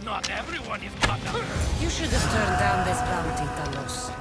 Not everyone is cut up. You should have turned down this bounty, Talos.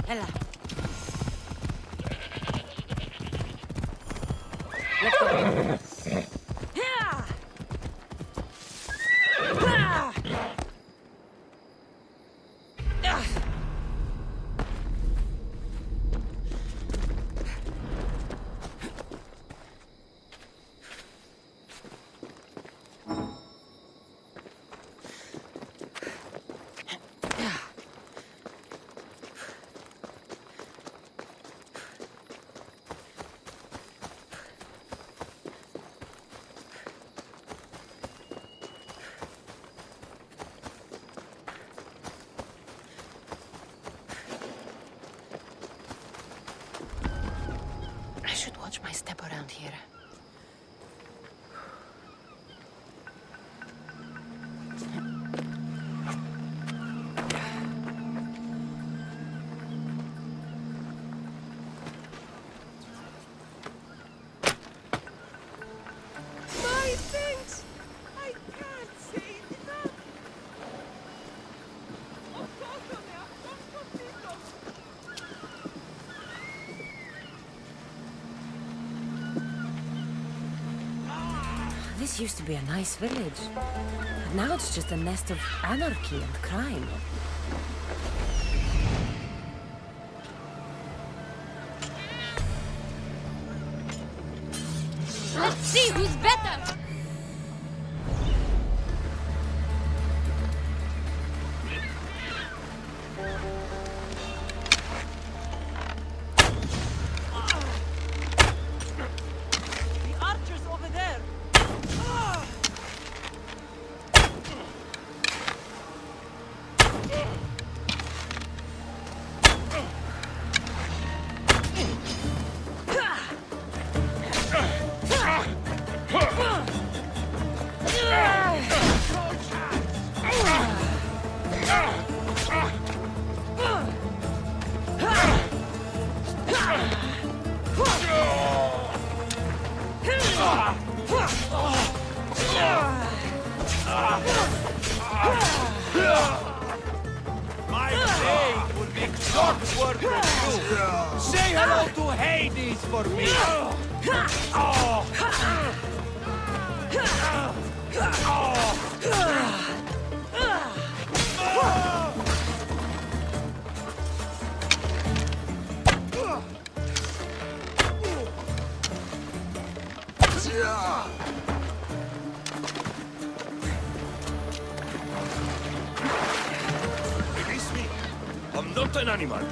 Hela. Let's go. Watch my step around here. My things! I can't say enough! This used to be a nice village, but now it's just a nest of anarchy and crime. Let's see who's better! Huh! My blade will make short work of you. Say hello to Hades for me. Release me. I'm not an animal.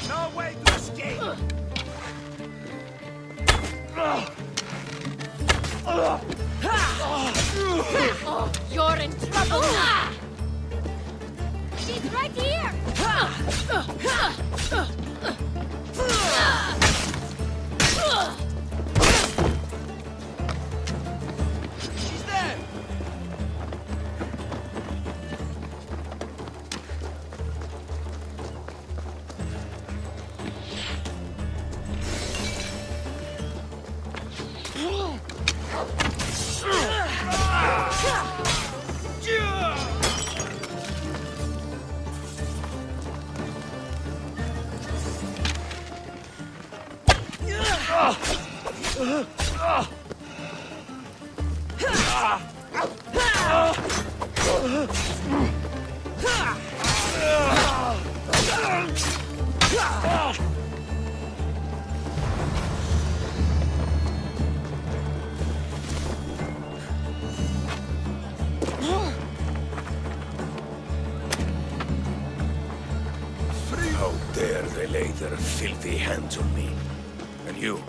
No way to escape. You're in trouble. She's right here. She's there. How dare they lay their filthy hands on me? And you,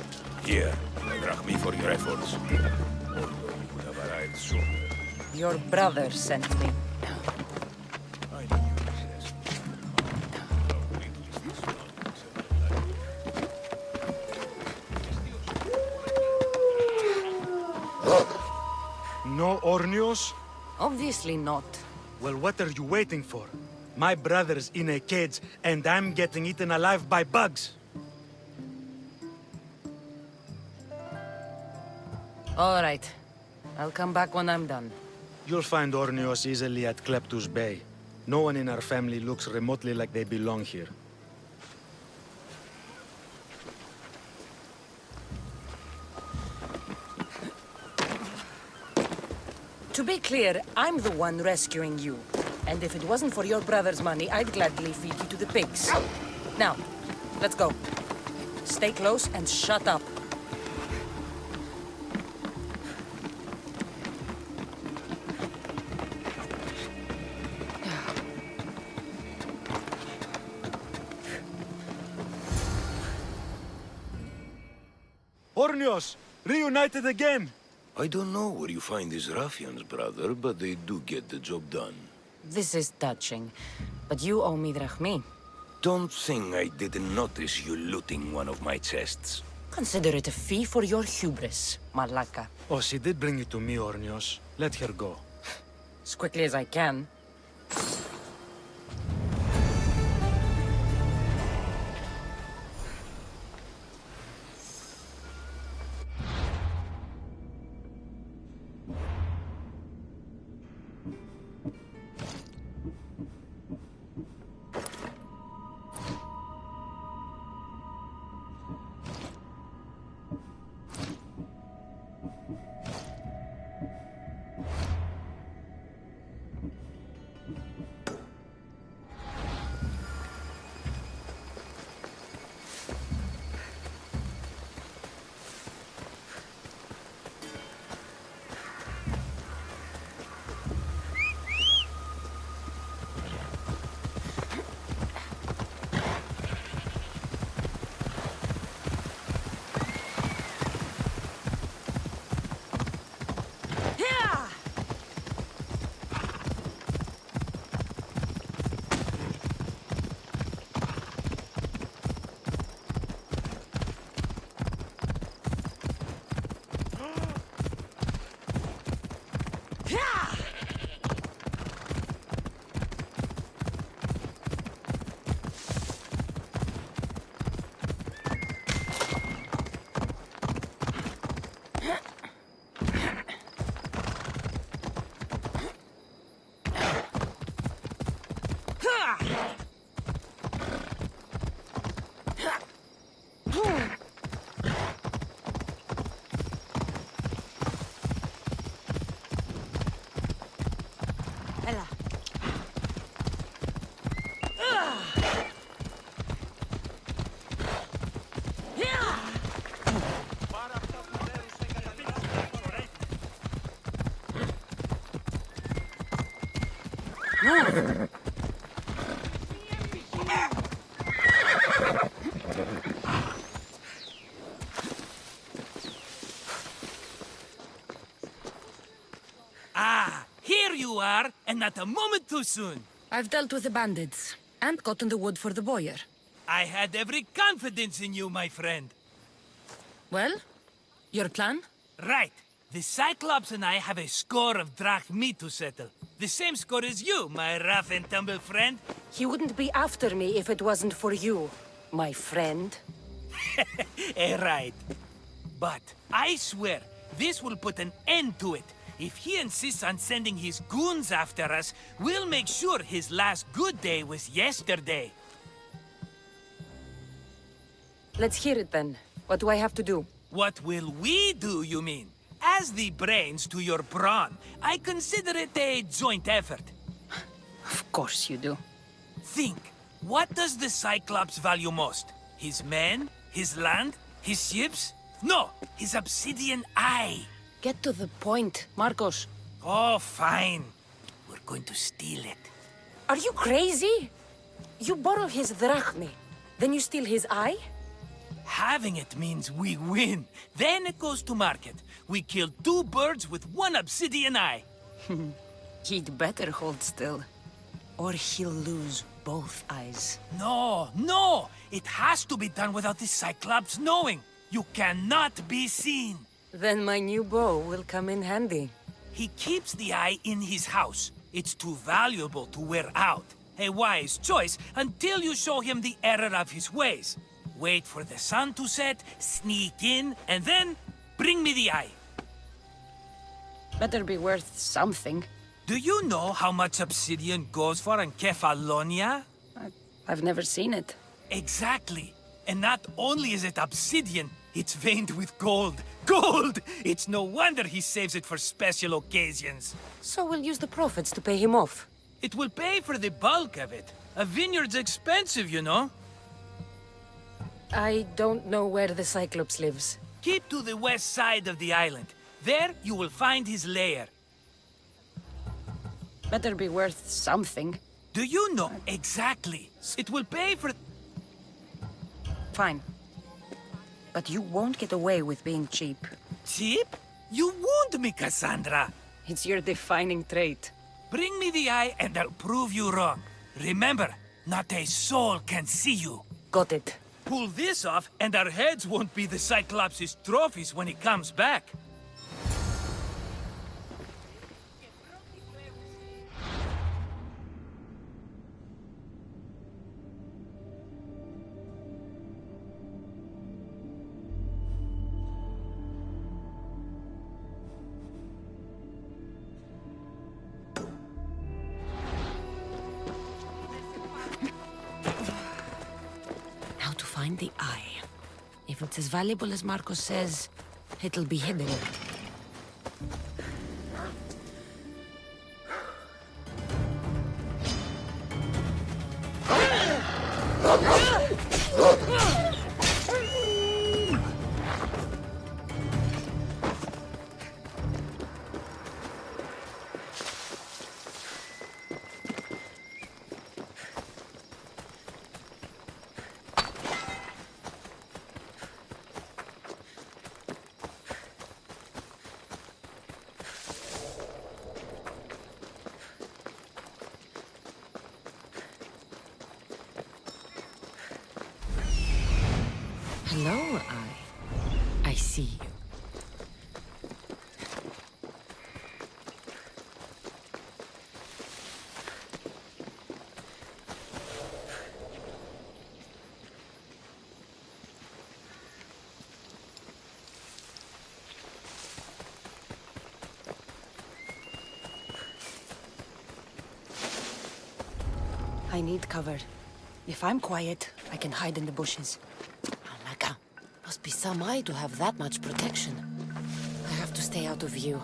here, me for your efforts. Although you could have arrived sooner. Your brother sent me. I knew you possessed how quickly this mountains have life. No Ornios? Obviously not. Well, what are you waiting for? My brother's in a cage, and I'm getting eaten alive by bugs. All right. I'll come back when I'm done. You'll find Ornios easily at Kleptus Bay. No one in our family looks remotely like they belong here. To be clear, I'm the one rescuing you. And if it wasn't for your brother's money, I'd gladly feed you to the pigs. Now, let's go. Stay close and shut up. Ornios! Reunited again! I don't know where you find these ruffians, brother, but they do get the job done. This is touching, but you owe me drachmi. Don't think I didn't notice you looting one of my chests. Consider it a fee for your hubris, Malaka. Oh, she did bring you to me, Ornios. Let her go. As quickly as I can. Ella. Ah, here you are, and not a moment too soon. I've dealt with the bandits and gotten the wood for the boiler. I had every confidence in you, my friend. Well, your plan? Right. The Cyclops and I have a score of drachmi to settle. The same score as you, my rough and tumble friend. He wouldn't be after me if it wasn't for you, my friend. Right. But I swear, this will put an end to it. If he insists on sending his goons after us, we'll make sure his last good day was yesterday. Let's hear it then. What do I have to do? What will we do, you mean? As the brains to your brawn, I consider it a joint effort. Of course you do. Think, what does the Cyclops value most? His men? His land? His ships? No, his obsidian eye. Get to the point, Marcos. Oh, fine. We're going to steal it. Are you crazy? You borrow his drachmi, then you steal his eye? Having it means we win. Then it goes to market. We kill 2 birds with 1 obsidian eye. He'd better hold still, or he'll lose both eyes. No, no! It has to be done without the Cyclops knowing. You cannot be seen. Then my new bow will come in handy. He keeps the eye in his house. It's too valuable to wear out. A wise choice until you show him the error of his ways. Wait for the sun to set, sneak in, and then bring me the eye. Better be worth something. Do you know how much obsidian goes for in Kefalonia? I've never seen it. Exactly. And not only is it obsidian, it's veined with gold. Gold! It's no wonder he saves it for special occasions. So we'll use the profits to pay him off. It will pay for the bulk of it. A vineyard's expensive, you know. I don't know where the Cyclops lives. Keep to the west side of the island. There you will find his lair. Better be worth something. Do you know exactly? It will pay for... Fine. But you won't get away with being cheap. Cheap? You wound me, Cassandra. It's your defining trait. Bring me the eye and I'll prove you wrong. Remember, not a soul can see you. Got it. Pull this off and our heads won't be the Cyclops' trophies when he comes back. Now to find the eye. If it's as valuable as Marcos says, it'll be hidden. I need cover. If I'm quiet, I can hide in the bushes. Oh my god. Must be some eye to have that much protection. I have to stay out of view.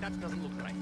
That doesn't look right.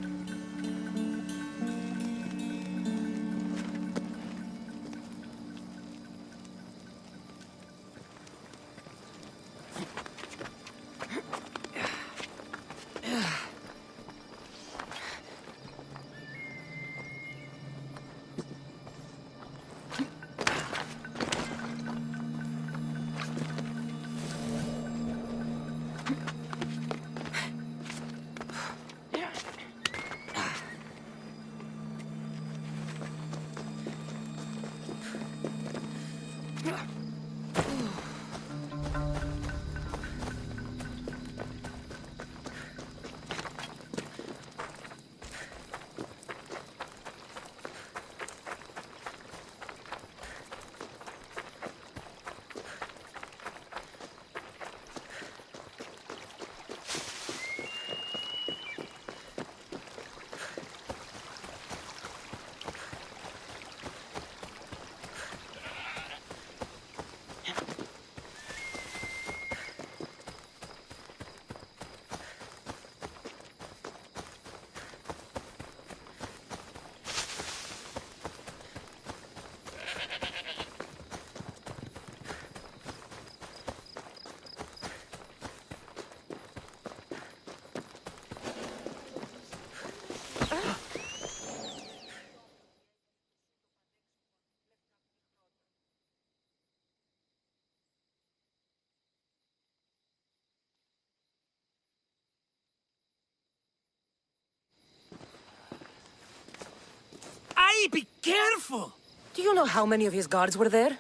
Aye, be careful! Do you know how many of his guards were there?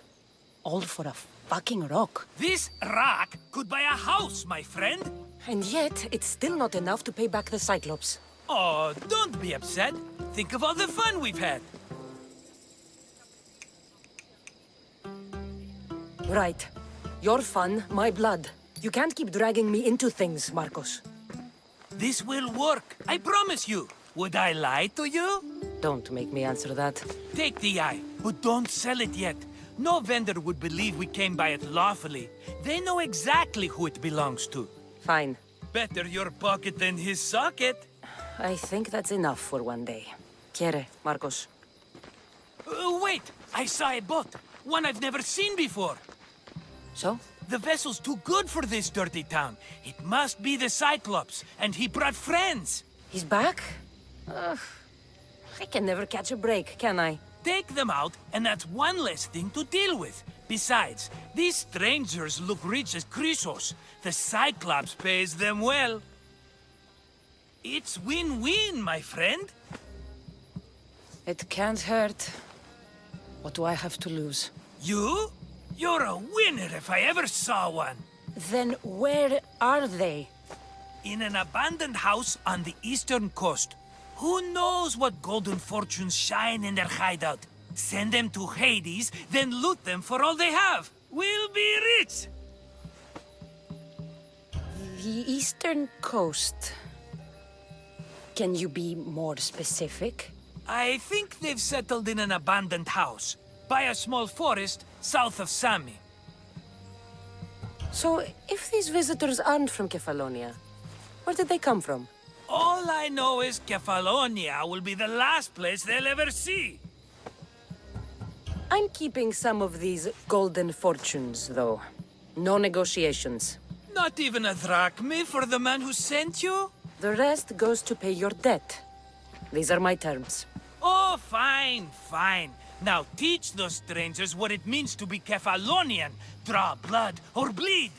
All for a fucking rock. This rock could buy a house, my friend. And yet, it's still not enough to pay back the Cyclops. Oh, don't be upset. Think of all the fun we've had. Right. Your fun, my blood. You can't keep dragging me into things, Marcos. This will work, I promise you. Would I lie to you? Don't make me answer that. Take the eye, but don't sell it yet. No vendor would believe we came by it lawfully. They know exactly who it belongs to. Fine. Better your pocket than his socket. I think that's enough for one day. Quiere, Marcos. Wait! I saw a boat. One I've never seen before. So? The vessel's too good for this dirty town. It must be the Cyclops, and he brought friends. He's back? Ugh. I can never catch a break, can I? Take them out, and that's one less thing to deal with. Besides, these strangers look rich as Chrysos. The Cyclops pays them well. It's win-win, my friend. It can't hurt. What do I have to lose? You? You're a winner if I ever saw one. Then where are they? In an abandoned house on the eastern coast. Who knows what golden fortunes shine in their hideout? Send them to Hades, then loot them for all they have. We'll be rich! The eastern coast. Can you be more specific? I think they've settled in an abandoned house, by a small forest south of Sami. So, if these visitors aren't from Kefalonia, where did they come from? All I know is Kefalonia will be the last place they'll ever see. I'm keeping some of these golden fortunes, though. No negotiations. Not even a drachme for the man who sent you? The rest goes to pay your debt. These are my terms. Oh, Oh, fine, fine. Now teach those strangers what it means to be Kefalonian. Draw blood or bleed.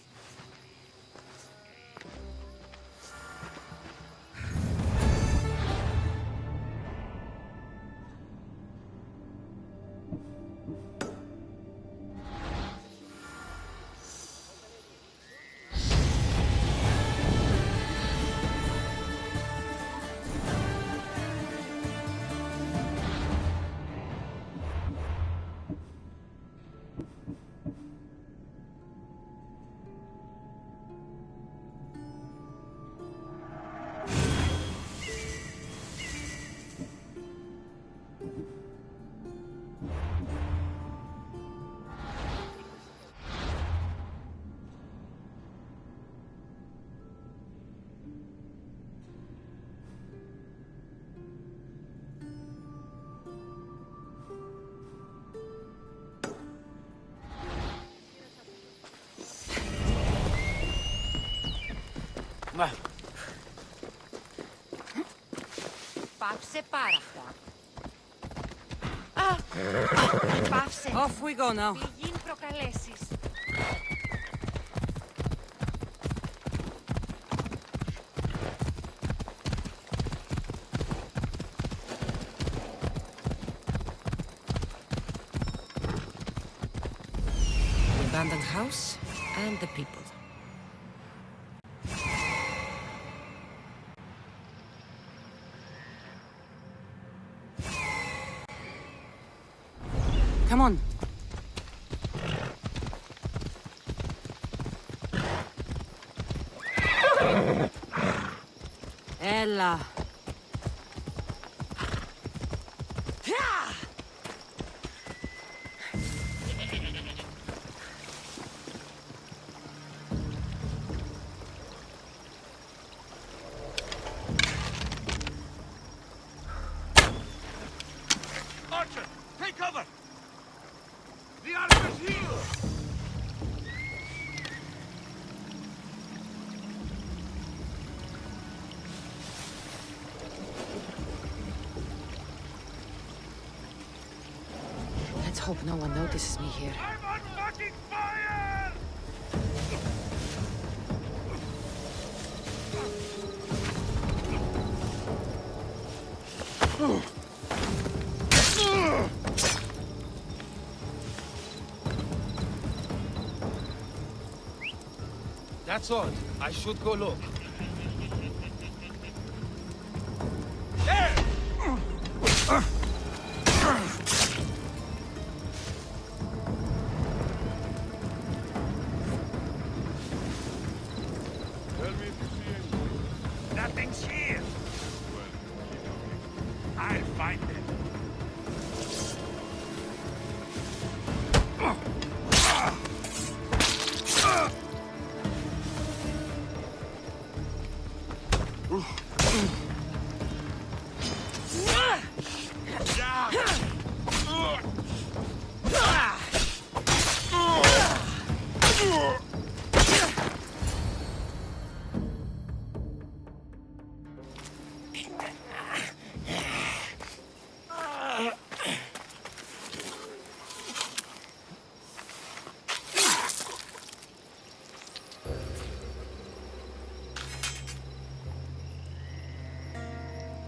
Πάψε πάρα αυτά. Πάψε. Off we go now. Μην προκαλέσεις. The abandoned house and the people. Come on. Ella. Archer, take cover! The archer's here! Let's hope no one notices me here. I'm on fucking fire! That's odd. I should go look. Nothing's here! I'll find them.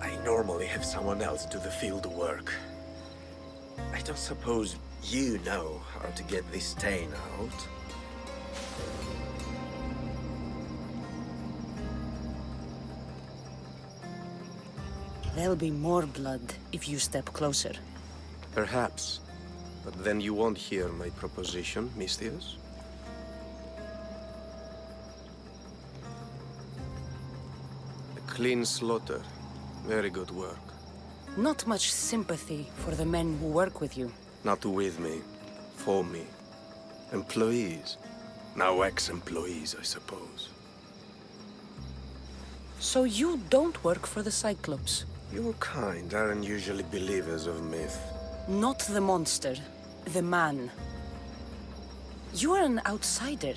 I normally have someone else do the field work. I don't suppose you know how to get this stain out. There'll be more blood if you step closer. Perhaps. But then you won't hear my proposition, Mistius. A clean slaughter. Very good work. Not much sympathy for the men who work with you. Not with me. For me. Employees. Now ex-employees, I suppose. So you don't work for the Cyclops? Your kind aren't usually believers of myth. Not the monster, the man. You are an outsider.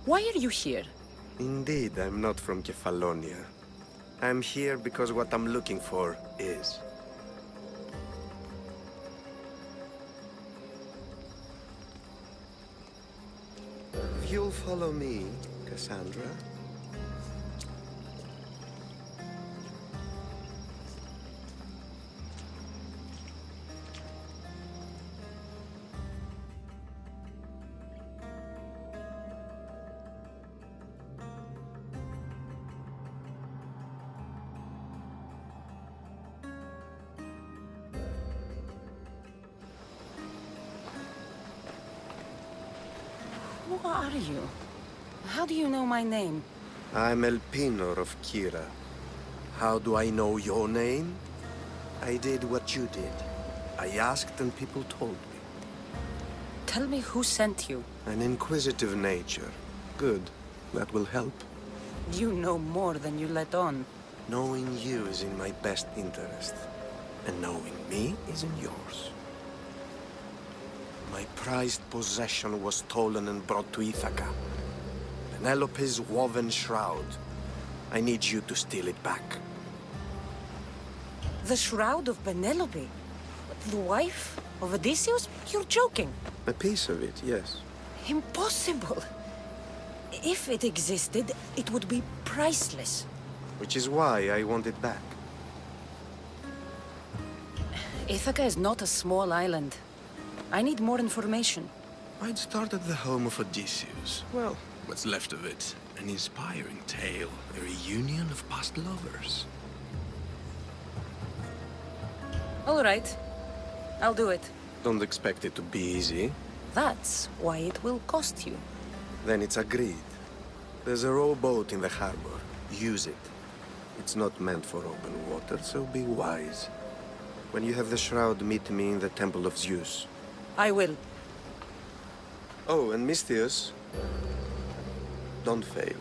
Why are you here? Indeed, I'm not from Kefalonia. I'm here because what I'm looking for is. you'll follow me, Cassandra. Who are you? How do you know my name? I'm El Pinor of Kira. How do I know your name? I did what you did. I asked and people told me. Tell me who sent you. An inquisitive nature. Good. That will help. You know more than you let on. Knowing you is in my best interest. And knowing me is in yours. My prized possession was stolen and brought to Ithaca. Penelope's woven shroud. I need you to steal it back. The shroud of Penelope? The wife of Odysseus? You're joking. A piece of it, yes. Impossible. If it existed, it would be priceless. Which is why I want it back. Ithaca is not a small island. I need more information. I'd start at the home of Odysseus. Well, what's left of it. An inspiring tale. A reunion of past lovers. All right. I'll do it. Don't expect it to be easy. That's why it will cost you. Then it's agreed. There's a rowboat in the harbor. Use it. It's not meant for open water, so be wise. When you have the shroud, meet me in the Temple of Zeus. I will. Oh, and Misthios, don't fail.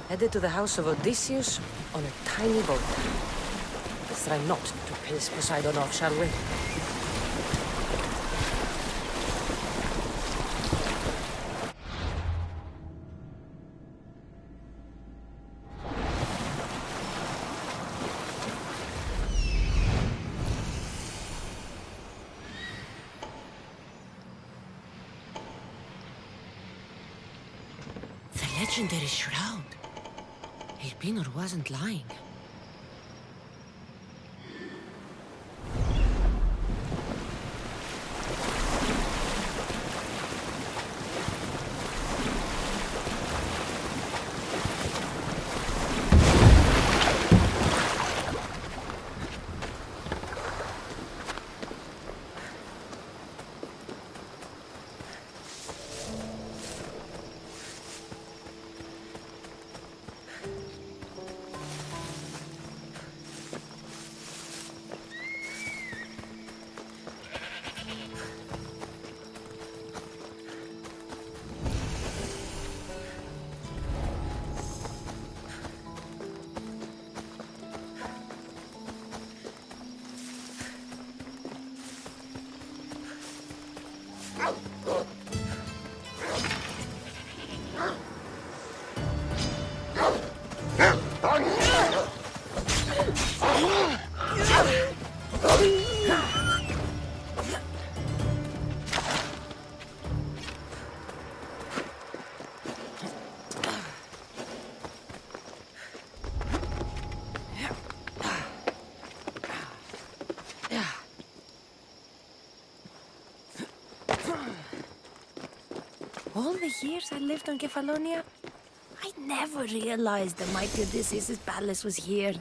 Headed to the house of Odysseus on a tiny boat. Let's try not to piss Poseidon off, shall we? The legendary shroud. Elpinor wasn't lying. All the years I lived on Kefalonia, I never realized the mighty Odysseus' palace was here.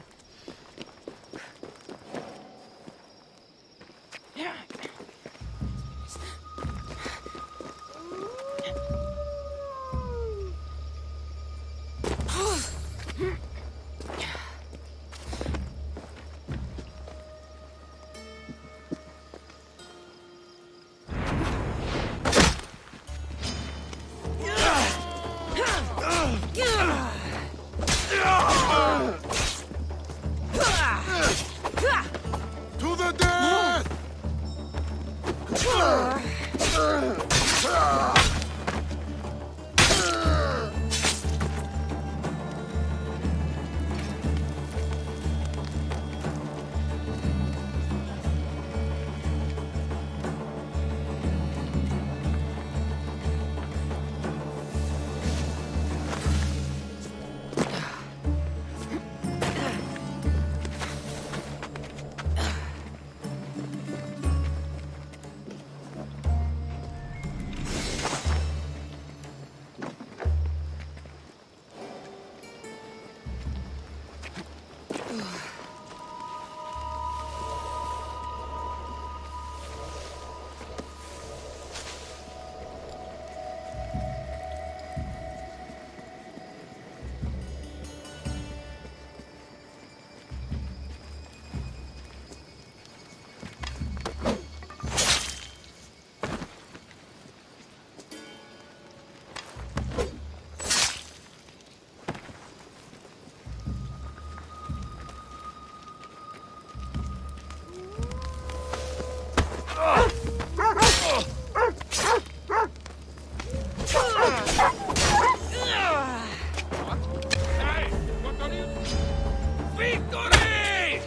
Victory!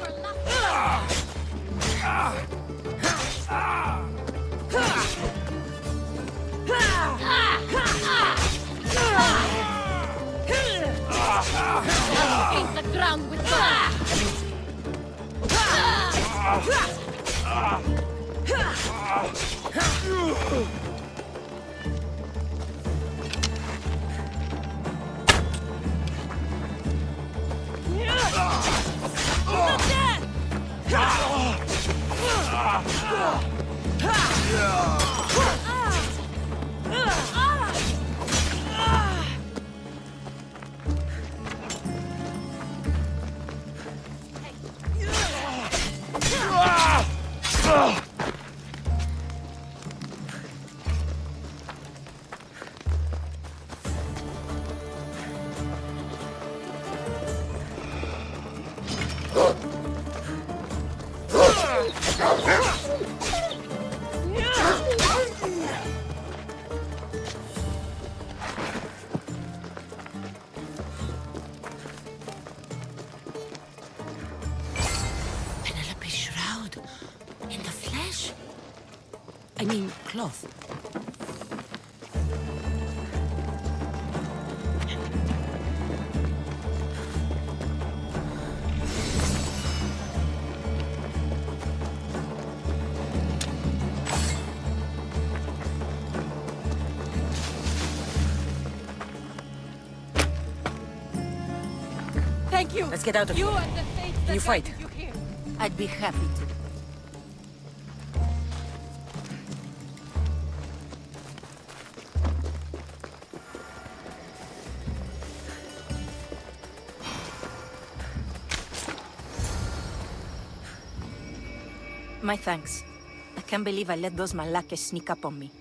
Paint the ground with blood. Penelope's shroud. In the flesh? I mean, cloth. Thank you. Let's get out of You here. and the fates Can you that fight? guided you here. I'd be happy to. My thanks. I can't believe I let those Malakas sneak up on me.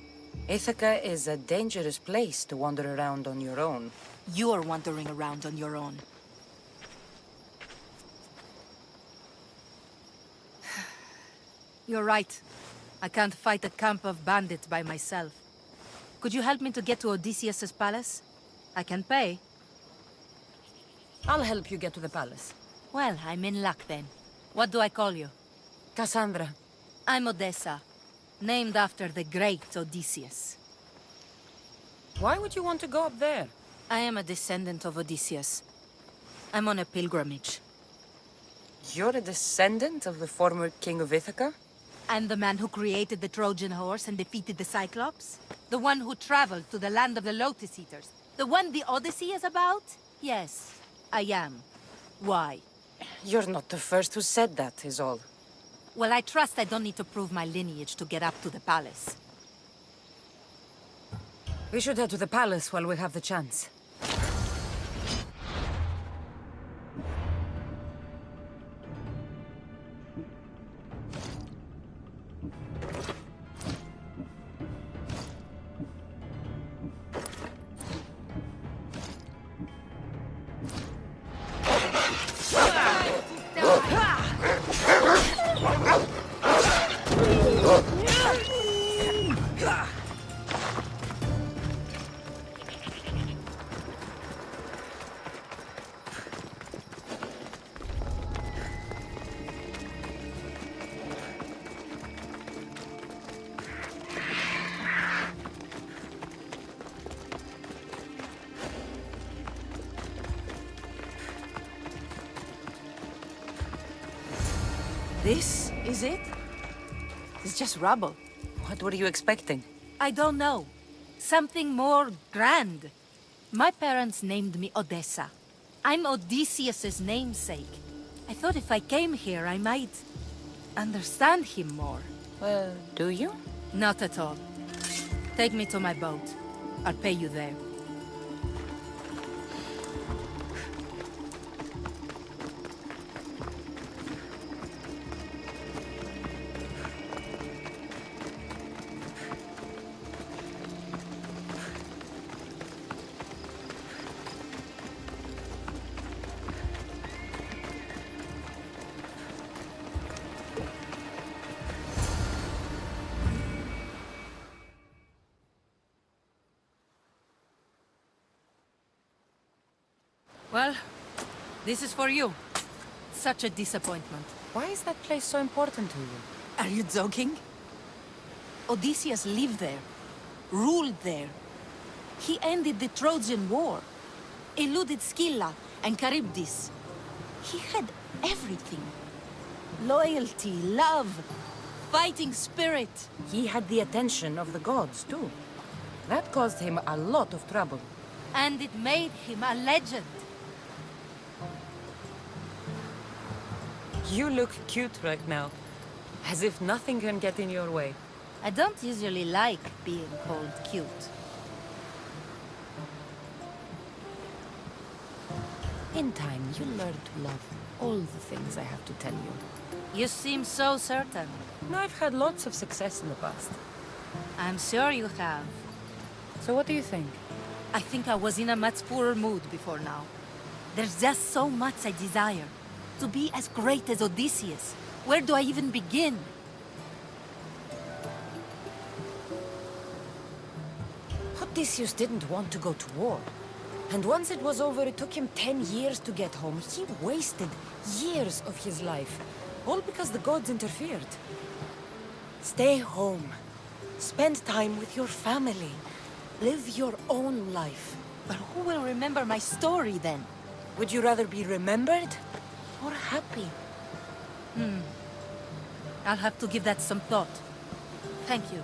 Ithaca is a dangerous place to wander around on your own. You're wandering around on your own. You're right. I can't fight a camp of bandits by myself. Could you help me to get to Odysseus's palace? I can pay. I'll help you get to the palace. Well, I'm in luck then. What do I call you? Cassandra. I'm Odessa, named after the great Odysseus. Why would you want to go up there? I am a descendant of Odysseus. I'm on a pilgrimage. You're a descendant of the former king of Ithaca? I'm the man who created the Trojan horse and defeated the Cyclops? The one who traveled to the land of the Lotus Eaters? The one the Odyssey is about? Yes, I am. Why? You're not the first who said that, is all. Well, I trust I don't need to prove my lineage to get up to the palace. We should head to the palace while we have the chance. This is it? It's just rubble. What were you expecting? I don't know. Something more grand. My parents named me Odessa. I'm Odysseus's namesake. I thought if I came here, I might understand him more. Well, do you? Not at all. Take me to my boat. I'll pay you there. Well, this is for you. Such a disappointment. Why is that place so important to you? Are you joking? Odysseus lived there, ruled there. He ended the Trojan War, eluded Scylla and Charybdis. He had everything. Loyalty, love, fighting spirit. He had the attention of the gods, too. That caused him a lot of trouble. And it made him a legend. You look cute right now. As if nothing can get in your way. I don't usually like being called cute. In time, you'll learn to love all the things I have to tell you. You seem so certain. I've had lots of success in the past. I'm sure you have. So what do you think? I think I was in a much poorer mood before now. There's just so much I desire. To be as great as Odysseus. Where do I even begin? Odysseus didn't want to go to war. And once it was over, it took him 10 years to get home. He wasted years of his life. All because the gods interfered. Stay home. Spend time with your family. Live your own life. But who will remember my story then? Would you rather be remembered or happy? I'll have to give that some thought. Thank you.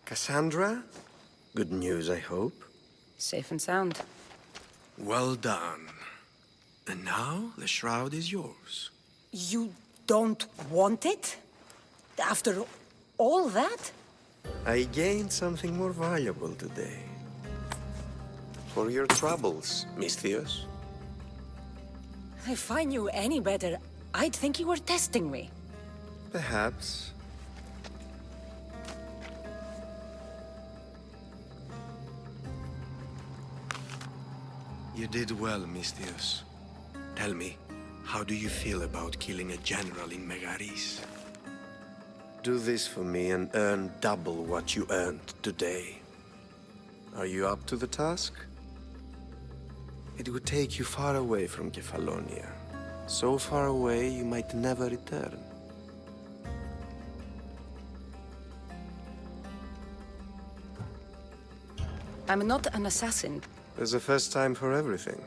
Cassandra? Good news, I hope. Safe and sound. Well done. And now, the shroud is yours. You don't want it? After all that? I gained something more valuable today. For your troubles, Misthios. If I knew any better, I'd think you were testing me. Perhaps. You did well, Misthios. Tell me, how do you feel about killing a general in Megaris? Do this for me and earn double what you earned today. Are you up to the task? It would take you far away from Kefalonia. So far away you might never return. I'm not an assassin. There's a first time for everything.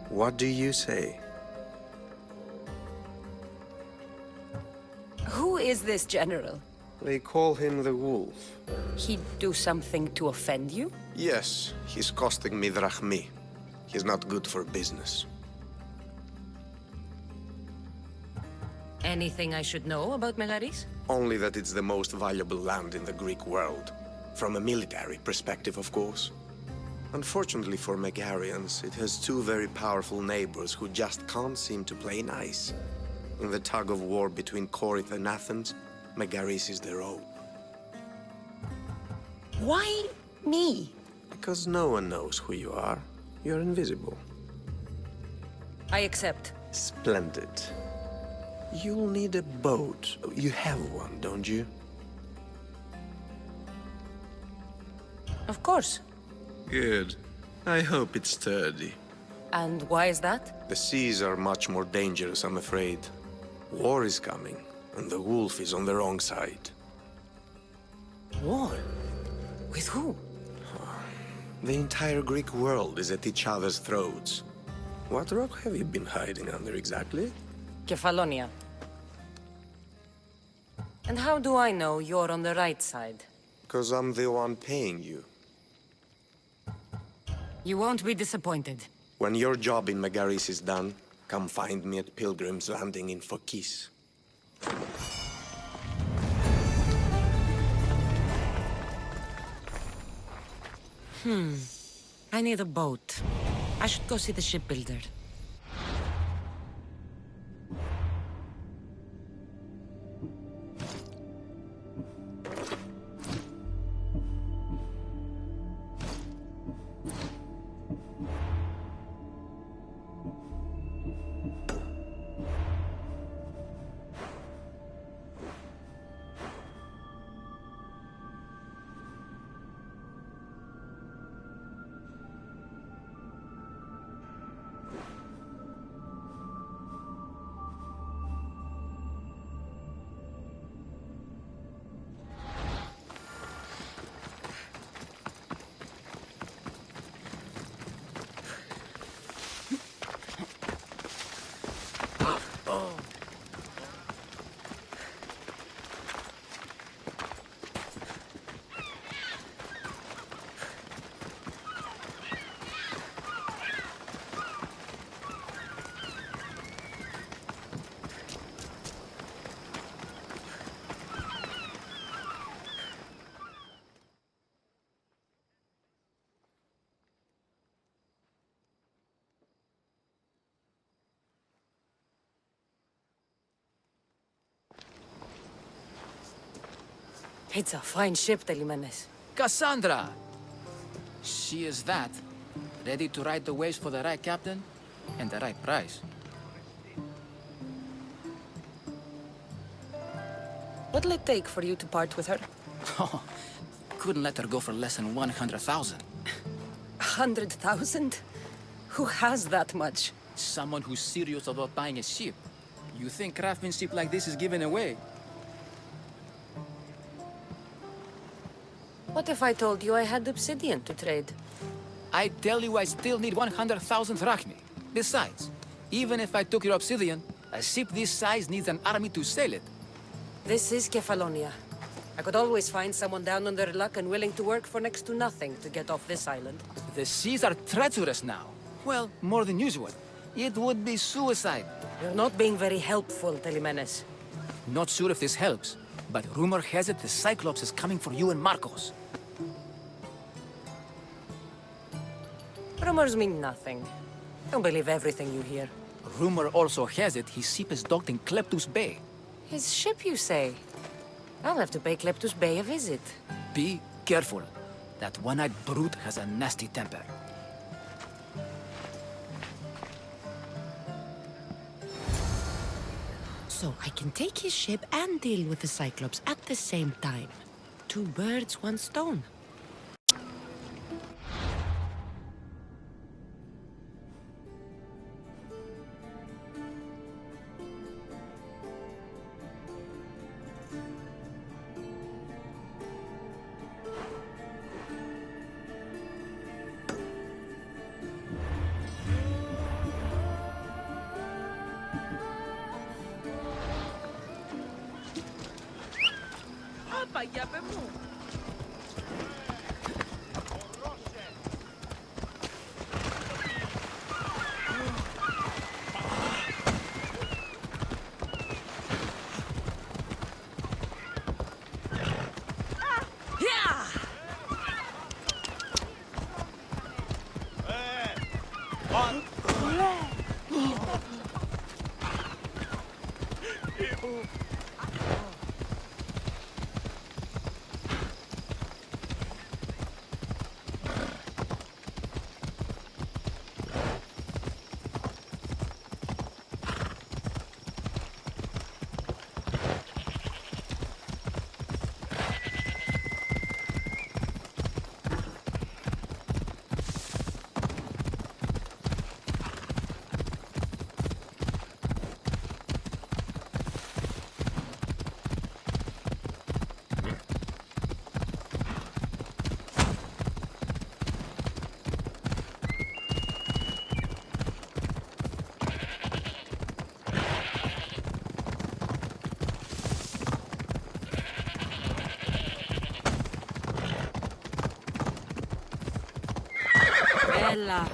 What do you say? Who is this general? They call him the Wolf. He'd do something to offend you? Yes, he's costing me drachmi. He's not good for business. Anything I should know about Megaris? Only that it's the most valuable land in the Greek world. From a military perspective, of course. Unfortunately for Megarians, it has two very powerful neighbors who just can't seem to play nice. In the tug of war between Corinth and Athens, Megaris is their own. Why me? Because no one knows who you are. You're invisible. I accept. Splendid. You'll need a boat. You have one, don't you? Of course. Good. I hope it's sturdy. And why is that? The seas are much more dangerous, I'm afraid. War is coming, and the wolf is on the wrong side. War? With who? The entire Greek world is at each other's throats. What rock have you been hiding under exactly? Kefalonia. And how do I know you're on the right side? Because I'm the one paying you. You won't be disappointed. When your job in Megaris is done, come find me at Pilgrim's Landing in Phokis. I need a boat. I should go see the shipbuilder. It's a fine ship, Telimenes. Cassandra! She is that. Ready to ride the waves for the right captain and the right price. What'll it take for you to part with her? Oh, couldn't let her go for less than 100,000. 100,000? Who has that much? Someone who's serious about buying a ship. You think craftsmanship like this is given away? What if I told you I had obsidian to trade? I tell you I still need 100,000 drachmi. Besides, even if I took your obsidian, a ship this size needs an army to sail it. This is Kefalonia. I could always find someone down on their luck and willing to work for next to nothing to get off this island. The seas are treacherous now. Well, more than usual. It would be suicide. You're not being very helpful, Telimenes. Not sure if this helps, but rumor has it the Cyclops is coming for you and Marcos. Rumors mean nothing. Don't believe everything you hear. Rumor also has it his ship is docked in Kleptus Bay. His ship, you say? I'll have to pay Kleptus Bay a visit. Be careful. That one-eyed brute has a nasty temper. So I can take his ship and deal with the Cyclops at the same time. 2 birds, 1 stone. Bella.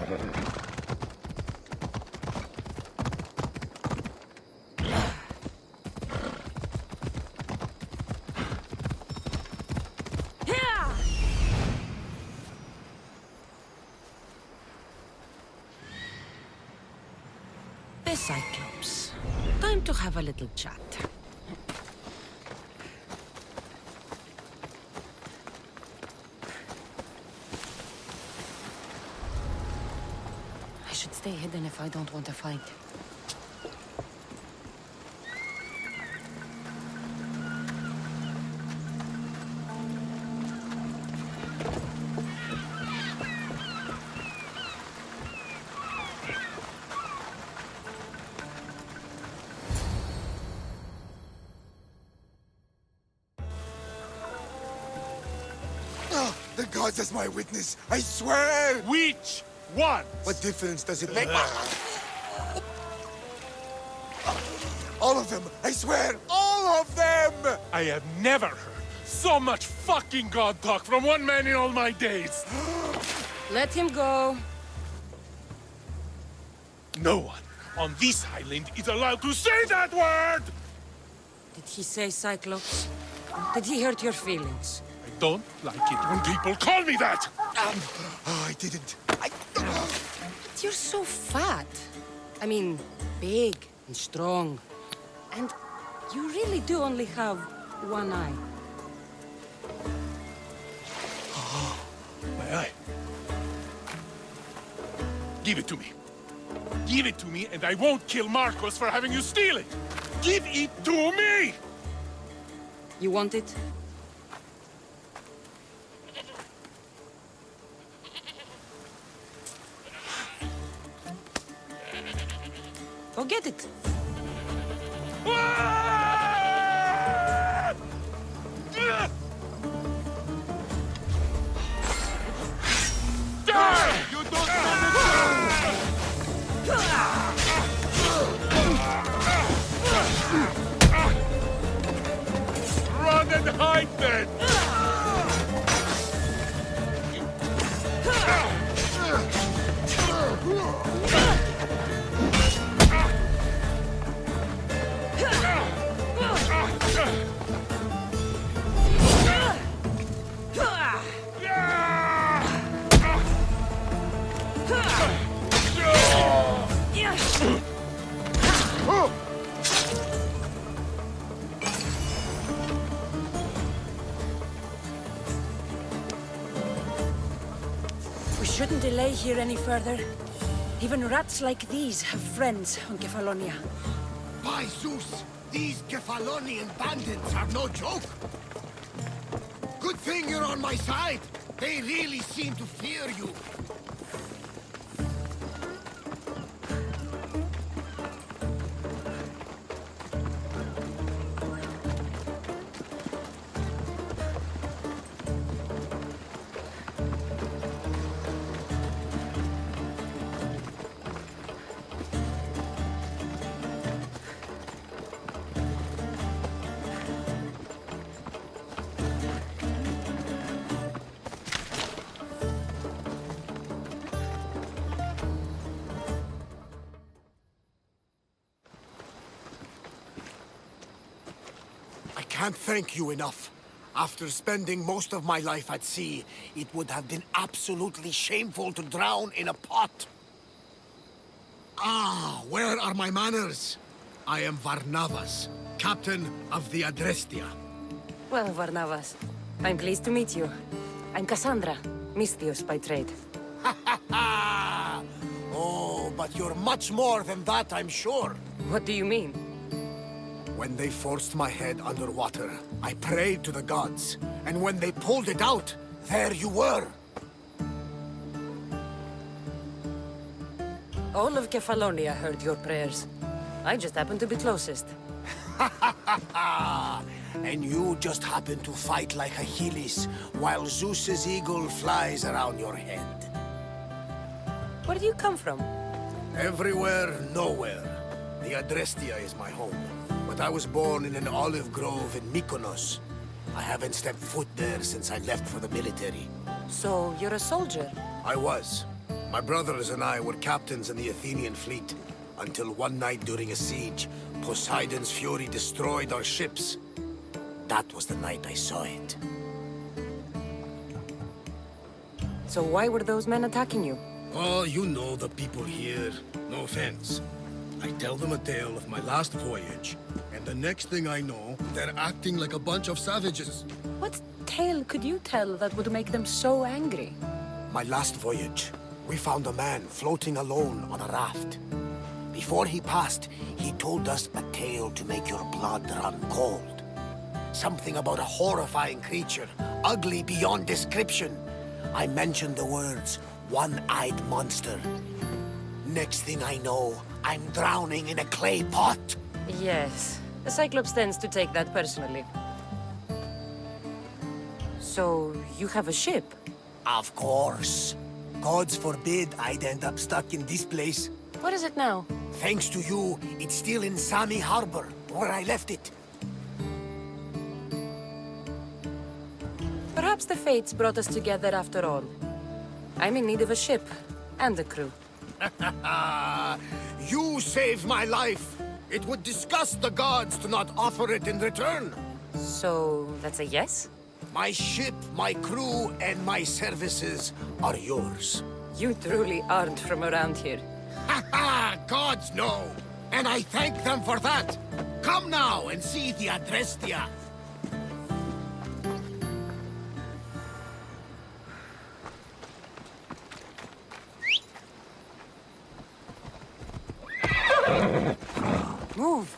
The Cyclops. Time to have a little chat. I should stay hidden if I don't want a fight. The gods as my witness, I swear! Which one? What difference does it make? All of them, I swear, all of them! I have never heard so much fucking god talk from one man in all my days. Let him go. No one on this island is allowed to say that word! Did he say Cyclops? Did he hurt your feelings? I don't like it when people call me that! Oh, I didn't. But you're so fat. I mean, big and strong. And you really do only have one eye. My eye. Give it to me. Give it to me, and I won't kill Marcos for having you steal it! Give it to me! You want it? Go get it. You don't run and hide then! We shouldn't delay here any further. Even rats like these have friends on Kefalonia. By Zeus, These Kefalonian bandits are no joke. Good thing you're on my side. They really seem to fear you. I can't thank you enough. After spending most of my life at sea, it would have been absolutely shameful to drown in a pot. Ah, where are my manners? I am Varnavas, captain of the Adrestia. Well, Varnavas, I'm pleased to meet you. I'm Cassandra, Misthios by trade. Oh, but you're much more than that, I'm sure. What do you mean? When they forced my head underwater, I prayed to the gods. And when they pulled it out, there you were. All of Kefalonia heard your prayers. I just happened to be closest. And you just happened to fight like Achilles, while Zeus's eagle flies around your head. Where do you come from? Everywhere, nowhere. The Adrestia is my home. But I was born in an olive grove in Mykonos. I haven't stepped foot there since I left for the military. So, you're a soldier? I was. My brothers and I were captains in the Athenian fleet. Until one night during a siege, Poseidon's fury destroyed our ships. That was the night I saw it. So why were those men attacking you? Oh, you know the people here. No offense. I tell them a tale of my last voyage, and the next thing I know, they're acting like a bunch of savages. What tale could you tell that would make them so angry? My last voyage, we found a man floating alone on a raft. Before he passed, he told us a tale to make your blood run cold. Something about a horrifying creature, ugly beyond description. I mentioned the words, one-eyed monster. Next thing I know, I'm drowning in a clay pot. Yes. The Cyclops tends to take that personally. So, you have a ship? Of course. Gods forbid I'd end up stuck in this place. What is it now? Thanks to you, it's still in Sami Harbor, where I left it. Perhaps the fates brought us together after all. I'm in need of a ship, and a crew. You saved my life. It would disgust the gods to not offer it in return. So, that's a yes? My ship, my crew, and my services are yours. You truly aren't from around here. Ha ha! Gods know! And I thank them for that! Come now and see the Adrestia! Move!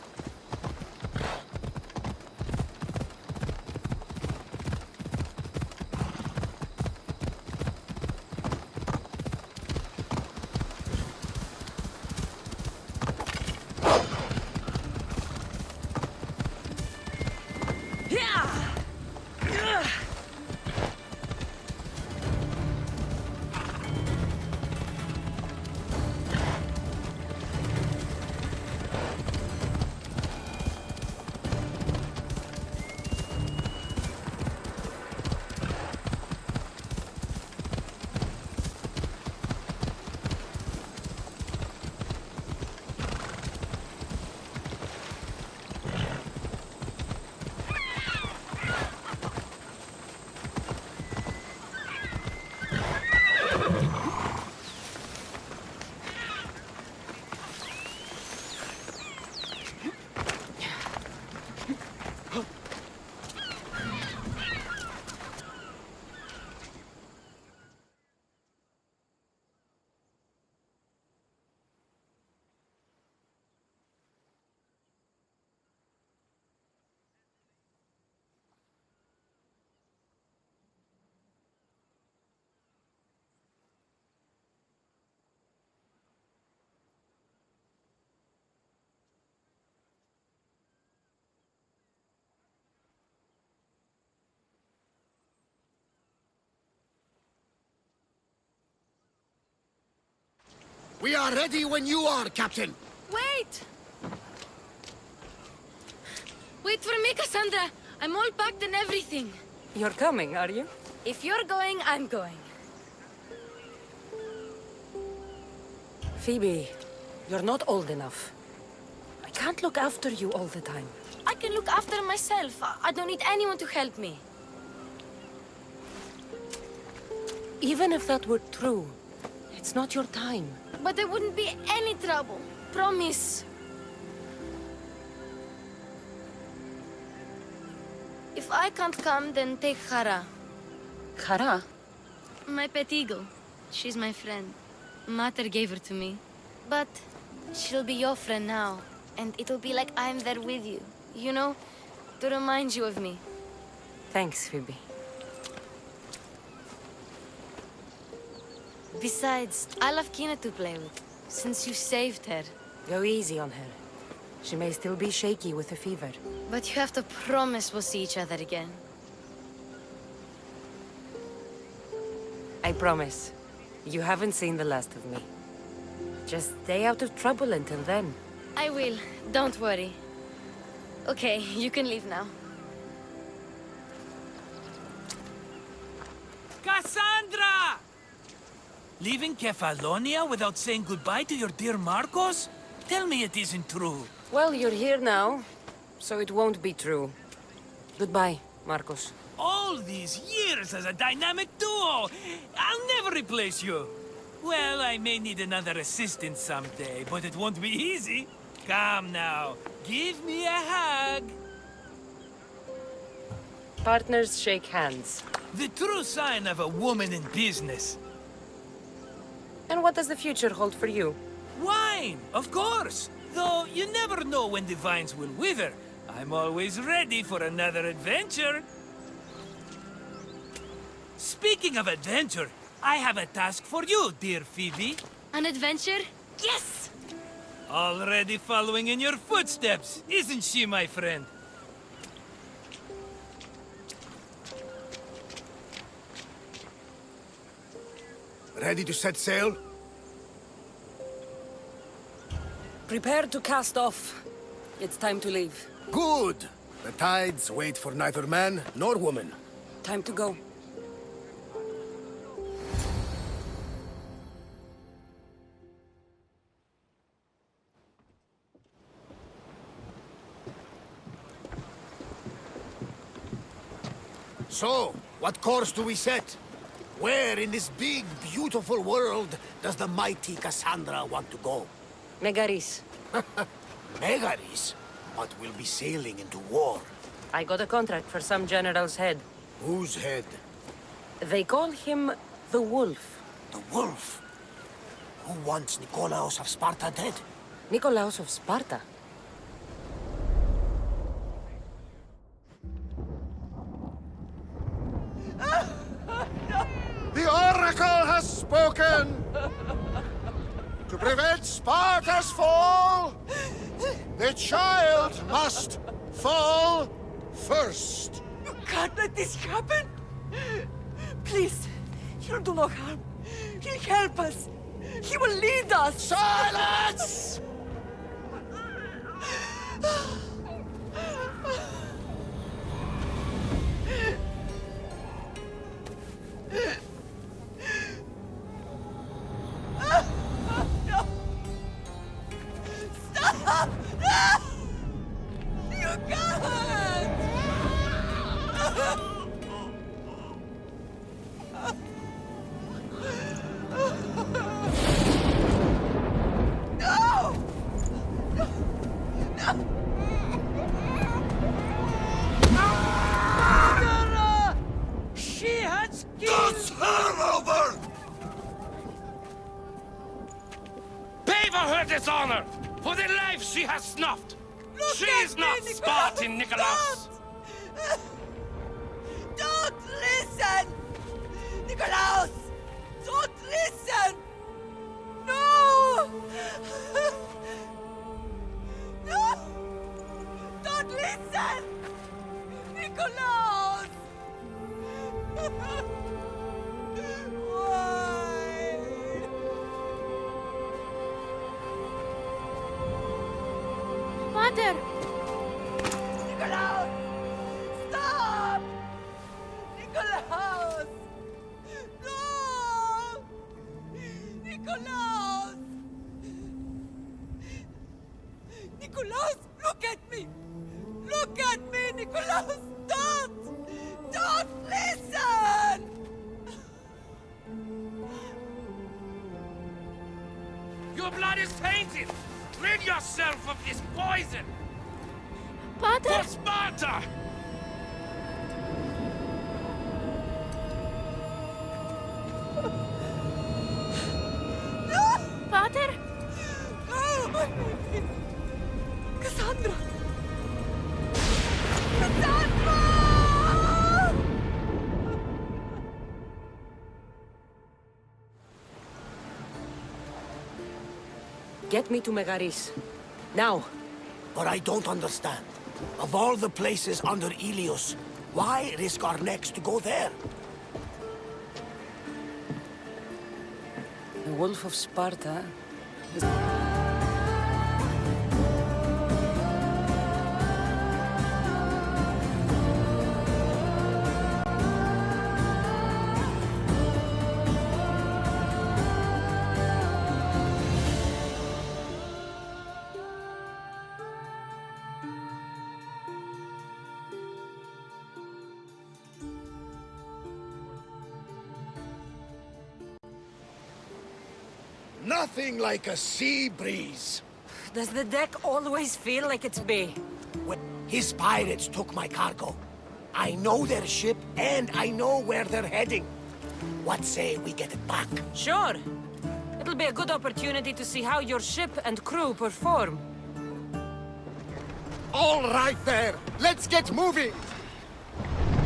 We are ready when you are, Captain. Wait! Wait for me, Cassandra. I'm all packed and everything. You're coming, are you? If you're going, I'm going. Phoebe, you're not old enough. I can't look after you all the time. I can look after myself. I don't need anyone to help me. Even if that were true, it's not your time. But there wouldn't be any trouble. Promise. If I can't come, then take Hara. Kara? My pet eagle. She's my friend. Mater gave her to me. But she'll be your friend now. And it'll be like I'm there with you. You know? To remind you of me. Thanks, Phoebe. Besides, I love Kina to play with. Since you saved her. Go easy on her. She may still be shaky with the fever. But you have to promise we'll see each other again. I promise. You haven't seen the last of me. Just stay out of trouble until then. I will. Don't worry. Okay, you can leave now. Cassandra! Leaving Kefalonia without saying goodbye to your dear Marcos? Tell me it isn't true. Well, you're here now, so it won't be true. Goodbye, Marcos. All these years as a dynamic duo! I'll never replace you! Well, I may need another assistant someday, but it won't be easy. Come now, give me a hug. Partners shake hands. The true sign of a woman in business. And what does the future hold for you? Wine, of course. Though you never know when the vines will wither. I'm always ready for another adventure. Speaking of adventure, I have a task for you, dear Phoebe. An adventure? Yes! Already following in your footsteps, isn't she, my friend? Ready to set sail? Prepare to cast off. It's time to leave. Good! The tides wait for neither man nor woman. Time to go. So, what course do we set? Where in this big, beautiful world does the mighty Cassandra want to go? Megaris. Megaris? But we'll be sailing into war. I got a contract for some general's head. Whose head? They call him the Wolf. The wolf? Who wants Nikolaos of Sparta dead? Nikolaos of Sparta? The Oracle has spoken! To prevent Sparta's fall, the child must fall first. You can't let this happen! Please, he'll do no harm. He'll help us. He will lead us. Silence! Stop! No! You can't! No! No! Murderer! She has killed... That's her over! Pay for her dishonor! For the life she has snuffed! She is not Spartan, Nikolaos! Don't listen! Nikolaos! Don't listen! No! No! Don't listen! Nikolaos! Why? Pater! Nicolaus! Stop! Nicolaus! No! Nicolaus! Nicolaus, look at me! Look at me, Nicolaus! Don't! Don't listen! Your blood is tainted! Rid yourself of this poison! Pater! For Sparta! Pater! Oh, my baby! Cassandra! Cassandra! Get me to Megaris. Now. But I don't understand. Of all the places under Ilios, why risk our necks to go there? The Wolf of Sparta is... Nothing like a sea breeze. Does the deck always feel like it's bay? Well, his pirates took my cargo. I know their ship, and I know where they're heading. What say we get it back? Sure. It'll be a good opportunity to see how your ship and crew perform. All right there. Let's get moving.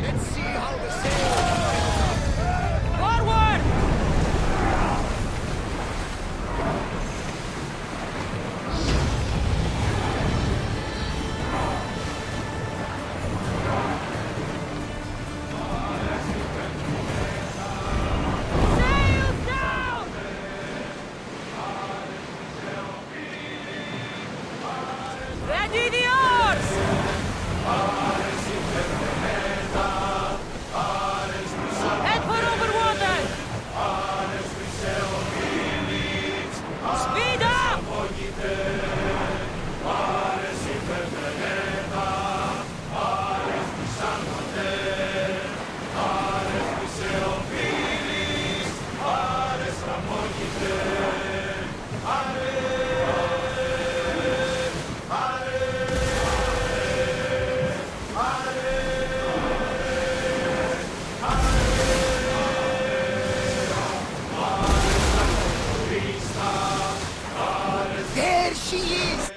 Let's see how the sail... Forward! Ready the oars! Head for over water! Speed up! There she is!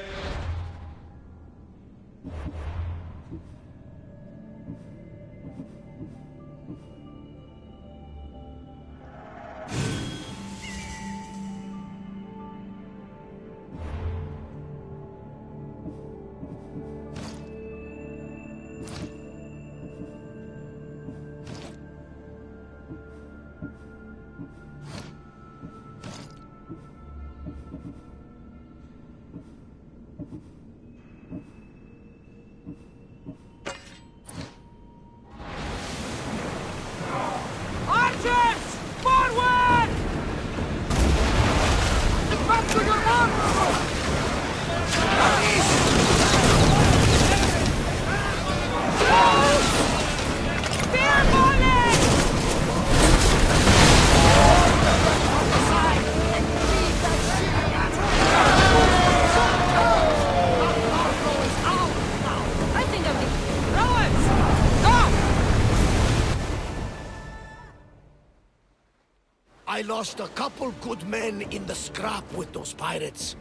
Archers! Forward! Back to your arms! Spear volley! I think I'm the... Rowers! Go! I lost a couple good men in the scrap with those pirates.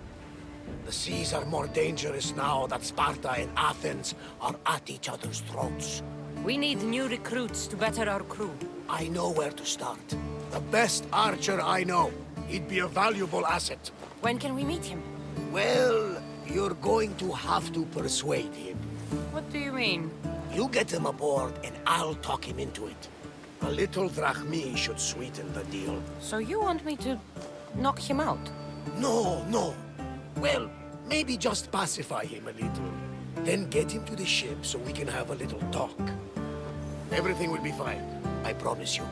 The seas are more dangerous now that Sparta and Athens are at each other's throats. We need new recruits to better our crew. I know where to start. The best archer I know. He'd be a valuable asset. When can we meet him? Well, you're going to have to persuade him. What do you mean? You get him aboard and I'll talk him into it. A little drachmi should sweeten the deal. So you want me to knock him out? No, no. Well, maybe just pacify him a little. Then get him to the ship so we can have a little talk. Everything will be fine, I promise you.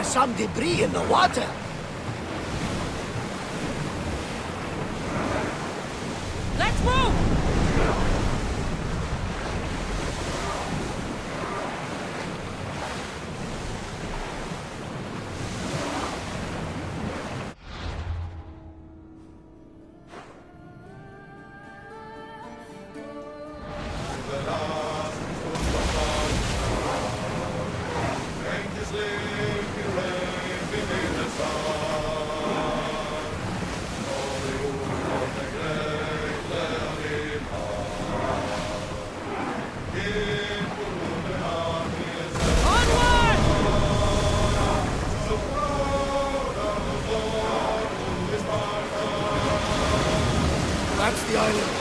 Some debris in the water. Let's move! That's the island.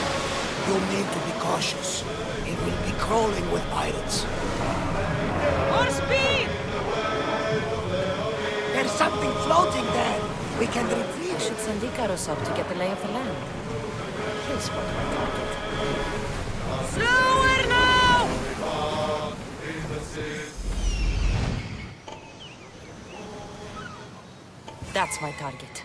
You'll need to be cautious. It will be crawling with pirates. More speed! There's something floating there. We can retreat. I should send Icaros up to get the lay of the land. He'll spot my target. Slower now! That's my target.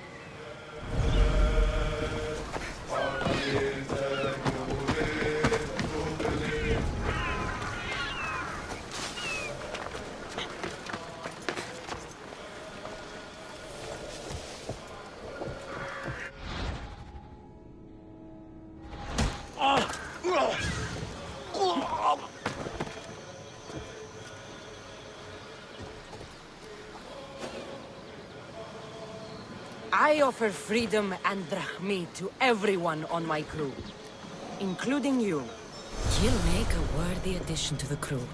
I offer freedom and drachmi to everyone on my crew, including you. You'll make a worthy addition to the crew.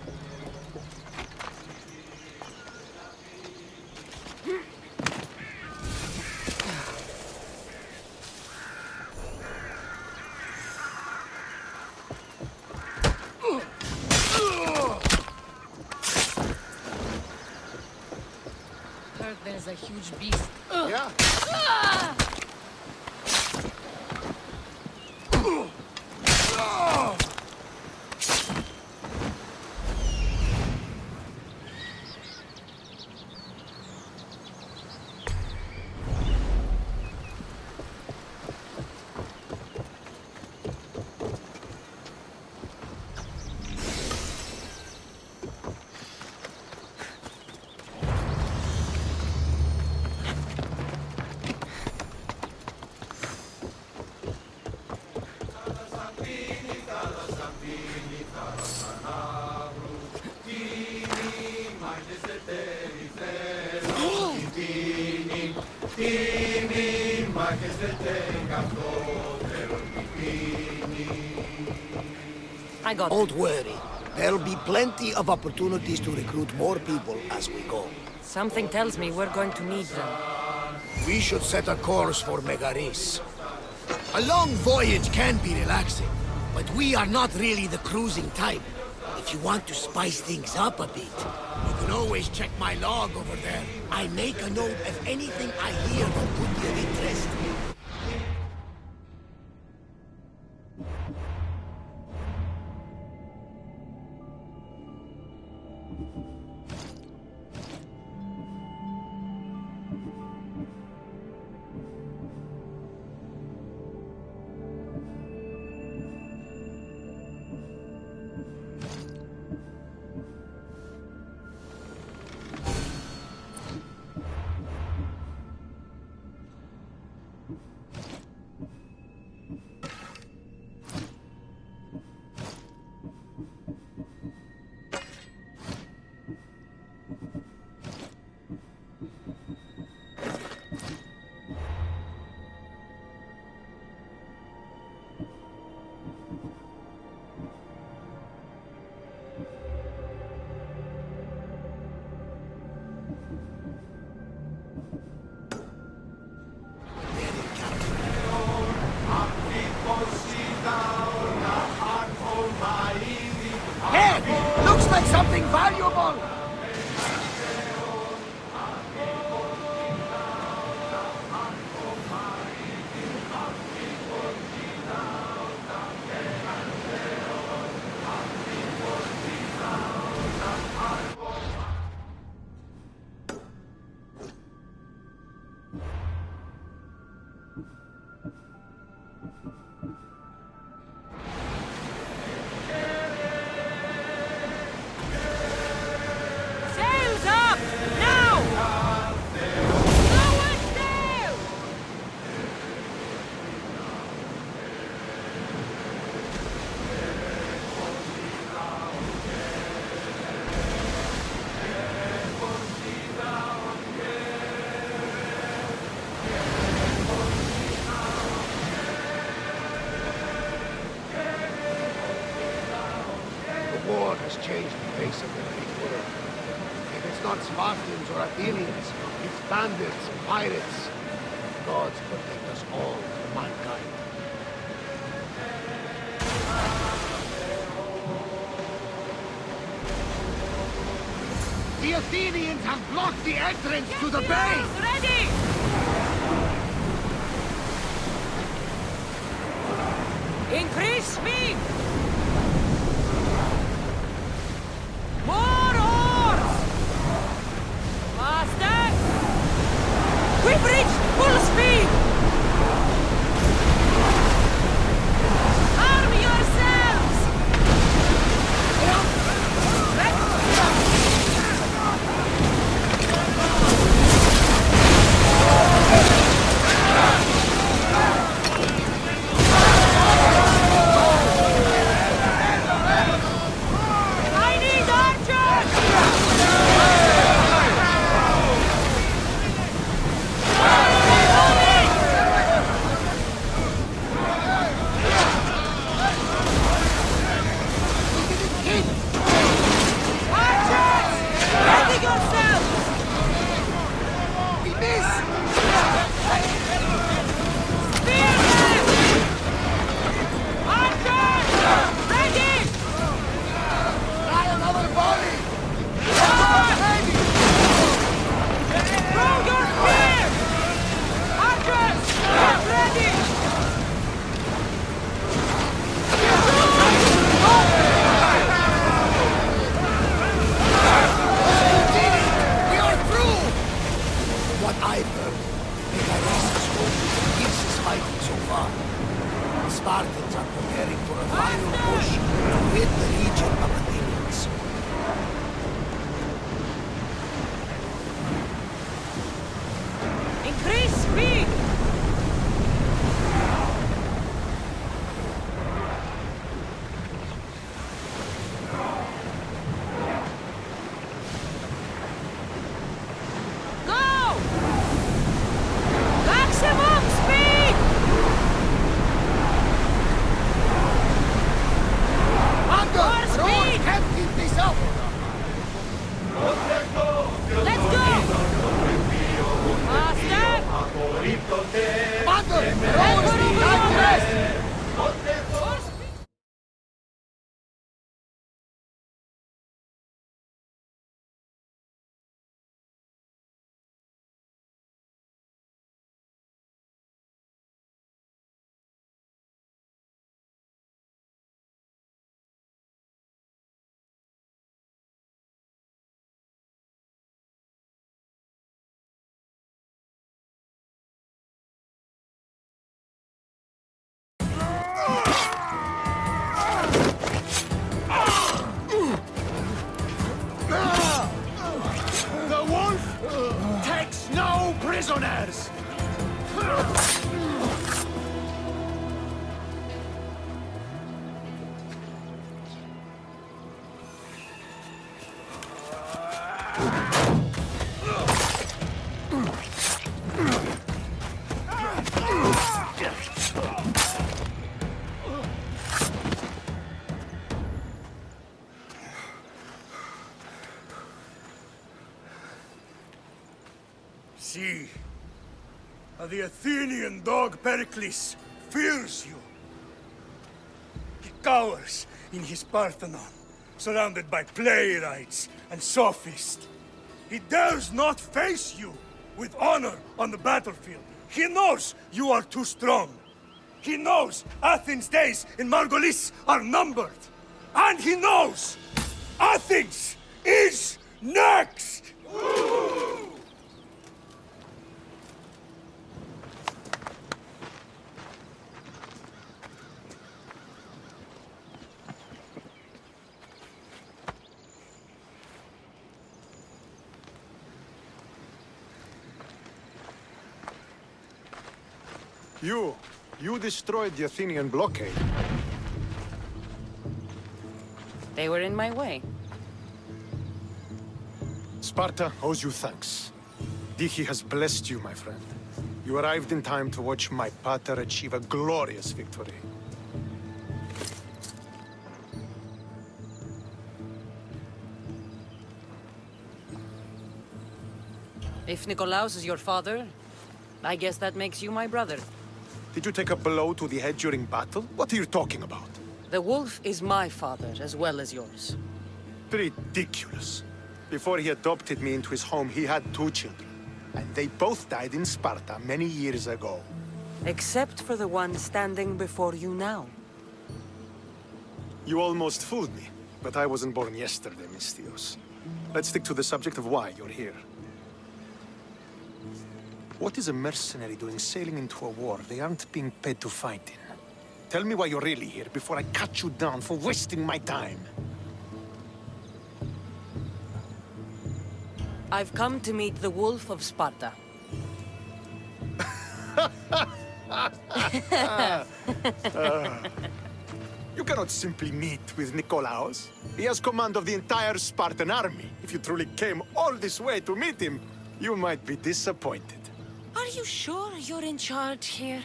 Heard there's a huge beast. Yeah. I got Don't worry. There'll be plenty of opportunities to recruit more people as we go. Something tells me we're going to need them. We should set a course for Megaris. A long voyage can be relaxing, but we are not really the cruising type. If you want to spice things up a bit, you can always check my log over there. I make a note of anything I hear that could be of interest. Hey! Looks like something valuable! Sails up! Now! Lower sail! The war has changed the face of the great world. If it's not Spartans or Athenians, it's bandits and pirates. Gods protect us all from mankind. The Athenians have blocked the entrance to the bay! Ready! Increase speed! More oars! Faster! We've reached full speed! Arm yourselves! I need archers! Archers! Ready yourselves! We miss! Spearmen! Archers! Ready! Try another volley! Throw your spear! Archers! Get ready! We are through! What I've heard, Megarisa's home is the fiercest fighting so far. The Spartans are preparing for a final push to rid the region of Athenians. Increase speed! Go! Maximum speed! Under! More speed! Can't keep this up! Let's go! Faster! see. The Athenian dog Pericles fears you. He cowers in his Parthenon, surrounded by playwrights and sophists. He dares not face you with honor on the battlefield. He knows you are too strong. He knows Athens' days in Margolis are numbered. And he knows Athens is next! You destroyed the Athenian blockade. They were in my way. Sparta owes you thanks. Dichi has blessed you, my friend. You arrived in time to watch my pater achieve a glorious victory. If Nikolaos is your father, I guess that makes you my brother. Did you take a blow to the head during battle? What are you talking about? The wolf is my father as well as yours. Ridiculous. Before he adopted me into his home, he had 2 children. And they both died in Sparta many years ago. Except for the one standing before you now. You almost fooled me, but I wasn't born yesterday, Mystios. Let's stick to the subject of why you're here. What is a mercenary doing sailing into a war they aren't being paid to fight in? Tell me why you're really here before I cut you down for wasting my time. I've come to meet the Wolf of Sparta. You cannot simply meet with Nikolaos. He has command of the entire Spartan army. If you truly came all this way to meet him, you might be disappointed. Are you sure you're in charge here?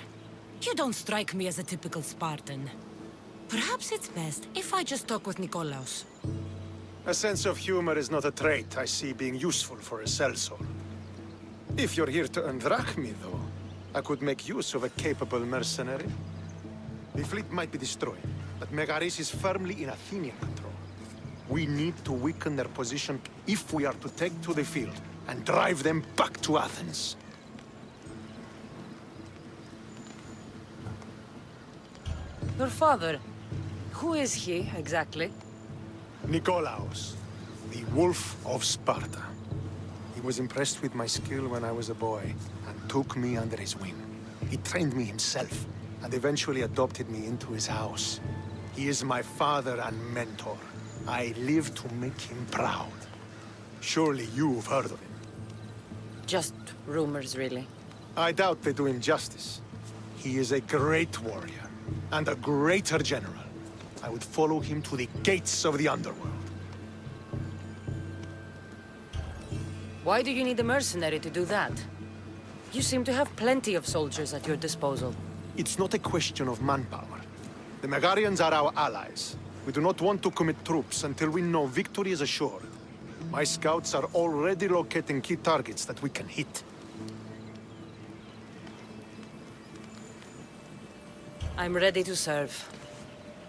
You don't strike me as a typical Spartan. Perhaps it's best if I just talk with Nikolaos. A sense of humor is not a trait I see being useful for a sellsword. If you're here to earn drachmi, though, I could make use of a capable mercenary. The fleet might be destroyed, but Megaris is firmly in Athenian control. We need to weaken their position if we are to take to the field and drive them back to Athens. Your father, who is he exactly? Nikolaos, the Wolf of Sparta. He was impressed with my skill when I was a boy and took me under his wing. He trained me himself and eventually adopted me into his house. He is my father and mentor. I live to make him proud. Surely you've heard of him. Just rumors, really. I doubt they do him justice. He is a great warrior and a greater general. I would follow him to the gates of the underworld. Why do you need a mercenary to do that? You seem to have plenty of soldiers at your disposal. It's not a question of manpower. The Megarians are our allies. We do not want to commit troops until we know victory is assured. My scouts are already locating key targets that we can hit. I'm ready to serve.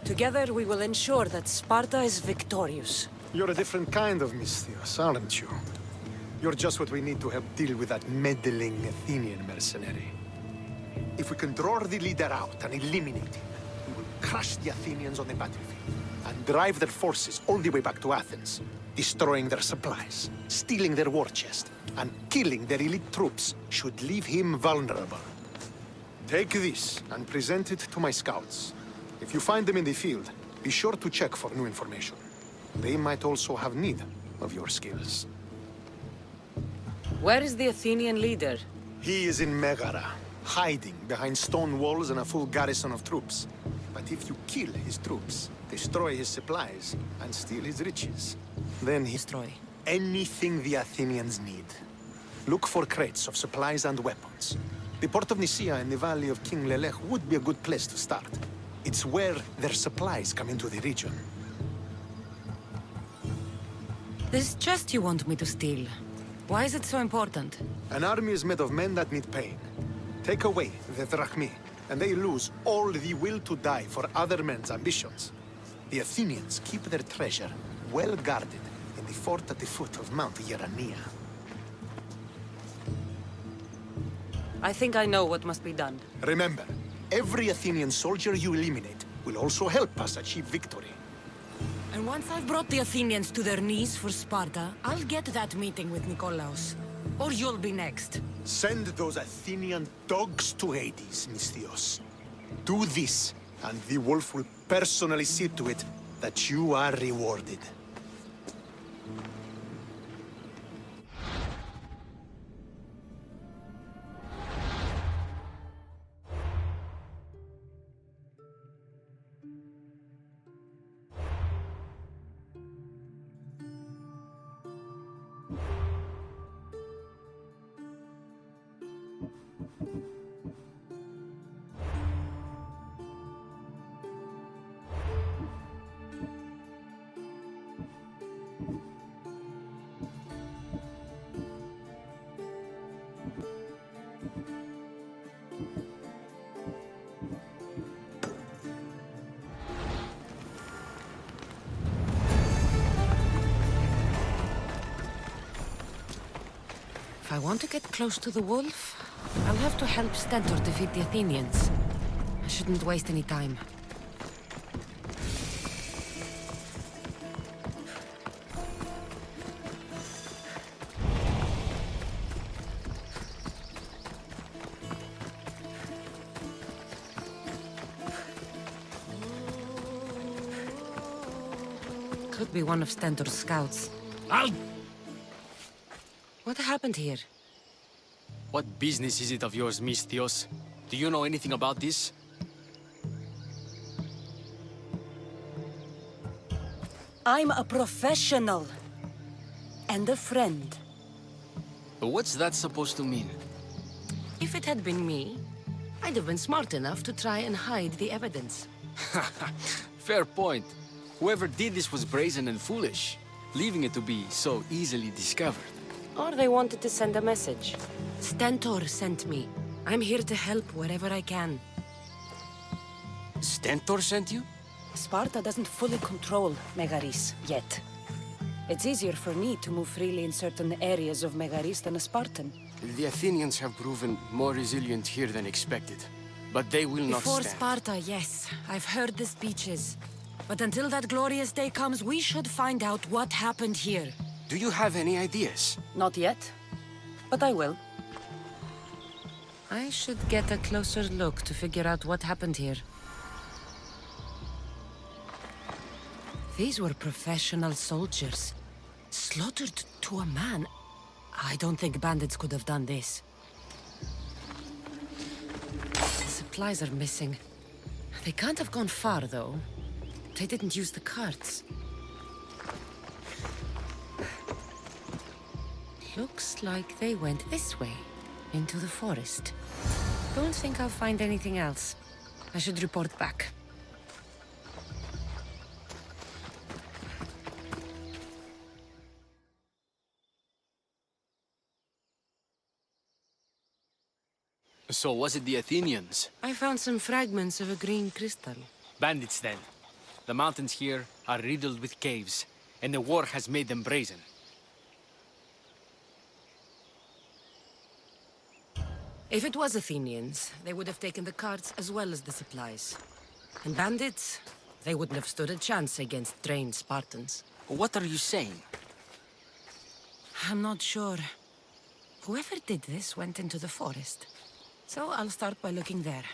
Together we will ensure that Sparta is victorious. You're a different kind of Mystios, aren't you? You're just what we need to help deal with that meddling Athenian mercenary. If we can draw the leader out and eliminate him, we will crush the Athenians on the battlefield and drive their forces all the way back to Athens, destroying their supplies, stealing their war chest, and killing their elite troops should leave him vulnerable. Take this and present it to my scouts. If you find them in the field, be sure to check for new information. They might also have need of your skills. Where is the Athenian leader? He is in Megara, hiding behind stone walls and a full garrison of troops. But if you kill his troops, destroy his supplies, and steal his riches, then he... Destroy anything the Athenians need. Look for crates of supplies and weapons. The port of Nicaea in the valley of King Lelech would be a good place to start. It's where their supplies come into the region. this chest you want me to steal. Why is it so important? An army is made of men that need pain. Take away the drachmi, and they lose all the will to die for other men's ambitions. The Athenians keep their treasure well guarded in the fort at the foot of Mount Yerania. I think I know what must be done. Remember, every Athenian soldier you eliminate will also help us achieve victory. And once I've brought the Athenians to their knees for Sparta, I'll get that meeting with Nikolaos. Or you'll be next. Send those Athenian dogs to Hades, Misthios. Do this, and the wolf will personally see to it that you are rewarded. If I want to get close to the wolf, I'll have to help Stentor defeat the Athenians. I shouldn't waste any time. Could be one of Stentor's scouts. What happened here? What business is it of yours, Misthios? Do you know anything about this? I'm a professional. And a friend. What's that supposed to mean? If it had been me, I'd have been smart enough to try and hide the evidence. Fair point. Whoever did this was brazen and foolish, leaving it to be so easily discovered. Or they wanted to send a message. Stentor sent me. I'm here to help wherever I can. Stentor sent you? Sparta doesn't fully control Megaris yet. It's easier for me to move freely in certain areas of Megaris than a Spartan. The Athenians have proven more resilient here than expected. But they will not Before stand. Sparta, yes. I've heard the speeches. But until that glorious day comes, we should find out what happened here. Do you have any ideas? Not yet, but I will. I should get a closer look to figure out what happened here. These were professional soldiers. Slaughtered to a man. I don't think bandits could have done this. The supplies are missing. They can't have gone far, though. They didn't use the carts. Looks like they went this way, into the forest. Don't think I'll find anything else. I should report back. So was it the Athenians? I found some fragments of a green crystal. Bandits then. The mountains here are riddled with caves, and the war has made them brazen. If it was Athenians, they would have taken the carts as well as the supplies. And bandits, they wouldn't have stood a chance against trained Spartans. What are you saying? I'm not sure. Whoever did this went into the forest. So I'll start by looking there.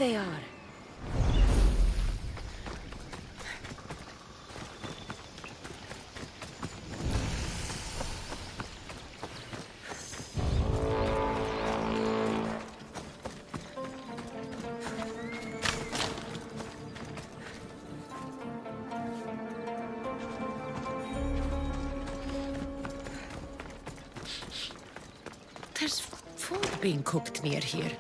they are. There's food being cooked near here.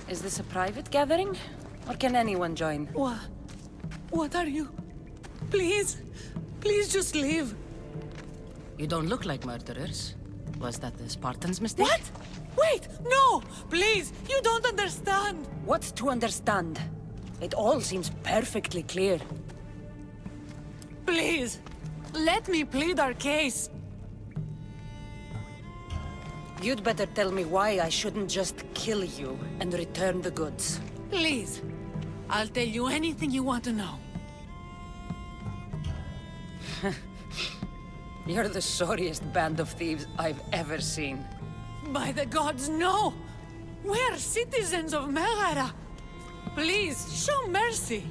Is this a private gathering? Or can anyone join? What are you? Please, please just leave. You don't look like murderers. Was that the Spartans' mistake? What? Wait, no! Please, you don't understand. What's to understand? It all seems perfectly clear. Please, let me plead our case. You'd better tell me why I shouldn't just kill you and return the goods. Please, I'll tell you anything you want to know. You're the sorriest band of thieves I've ever seen. By the gods, no! We're citizens of Megara. Please, show mercy.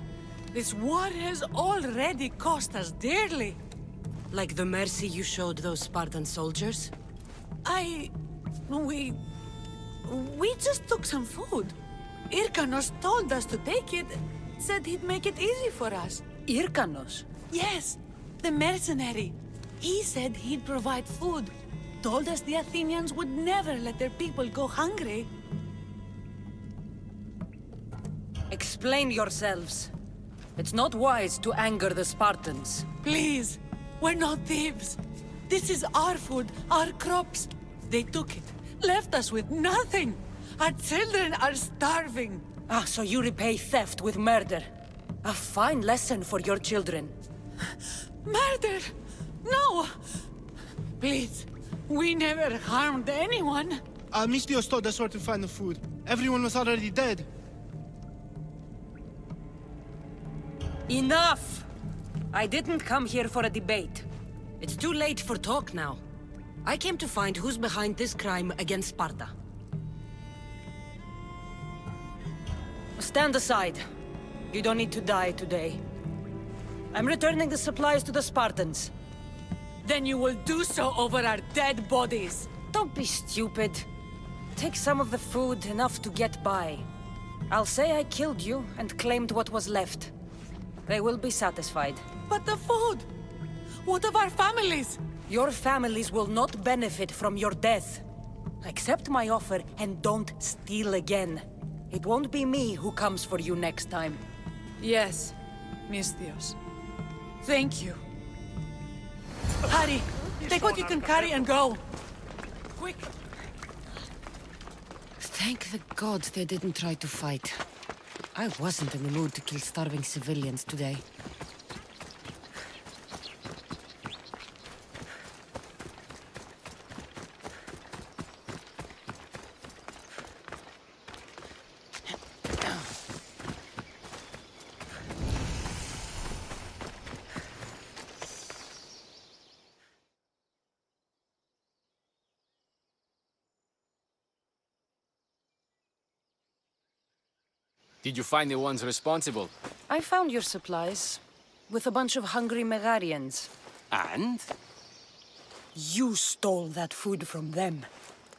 This war has already cost us dearly. Like the mercy you showed those Spartan soldiers? We just took some food. Irkanos told us to take it, said he'd make it easy for us. Irkanos? Yes, the mercenary. He said he'd provide food. Told us the Athenians would never let their people go hungry. Explain yourselves. It's not wise to anger the Spartans. Please, we're not thieves. This is our food, our crops. They took it, left us with nothing. Our children are starving. Ah, so you repay theft with murder. A fine lesson for your children. Murder? No! Please, we never harmed anyone. Misthios told us where to find the food. Everyone was already dead. Enough! I didn't come here for a debate. It's too late for talk now. I came to find who's behind this crime against Sparta. Stand aside. You don't need to die today. I'm returning the supplies to the Spartans. Then you will do so over our dead bodies. Don't be stupid. Take some of the food, enough to get by. I'll say I killed you and claimed what was left. They will be satisfied. But the food! What of our families? Your families will not benefit from your death. Accept my offer and don't steal again. It won't be me who comes for you next time. Yes, Misthios. Thank you. Hurry! Take what you can carry and go! Quick! Thank the gods they didn't try to fight. I wasn't in the mood to kill starving civilians today. Did you find the ones responsible? I found your supplies, with a bunch of hungry Megarians. And? You stole that food from them.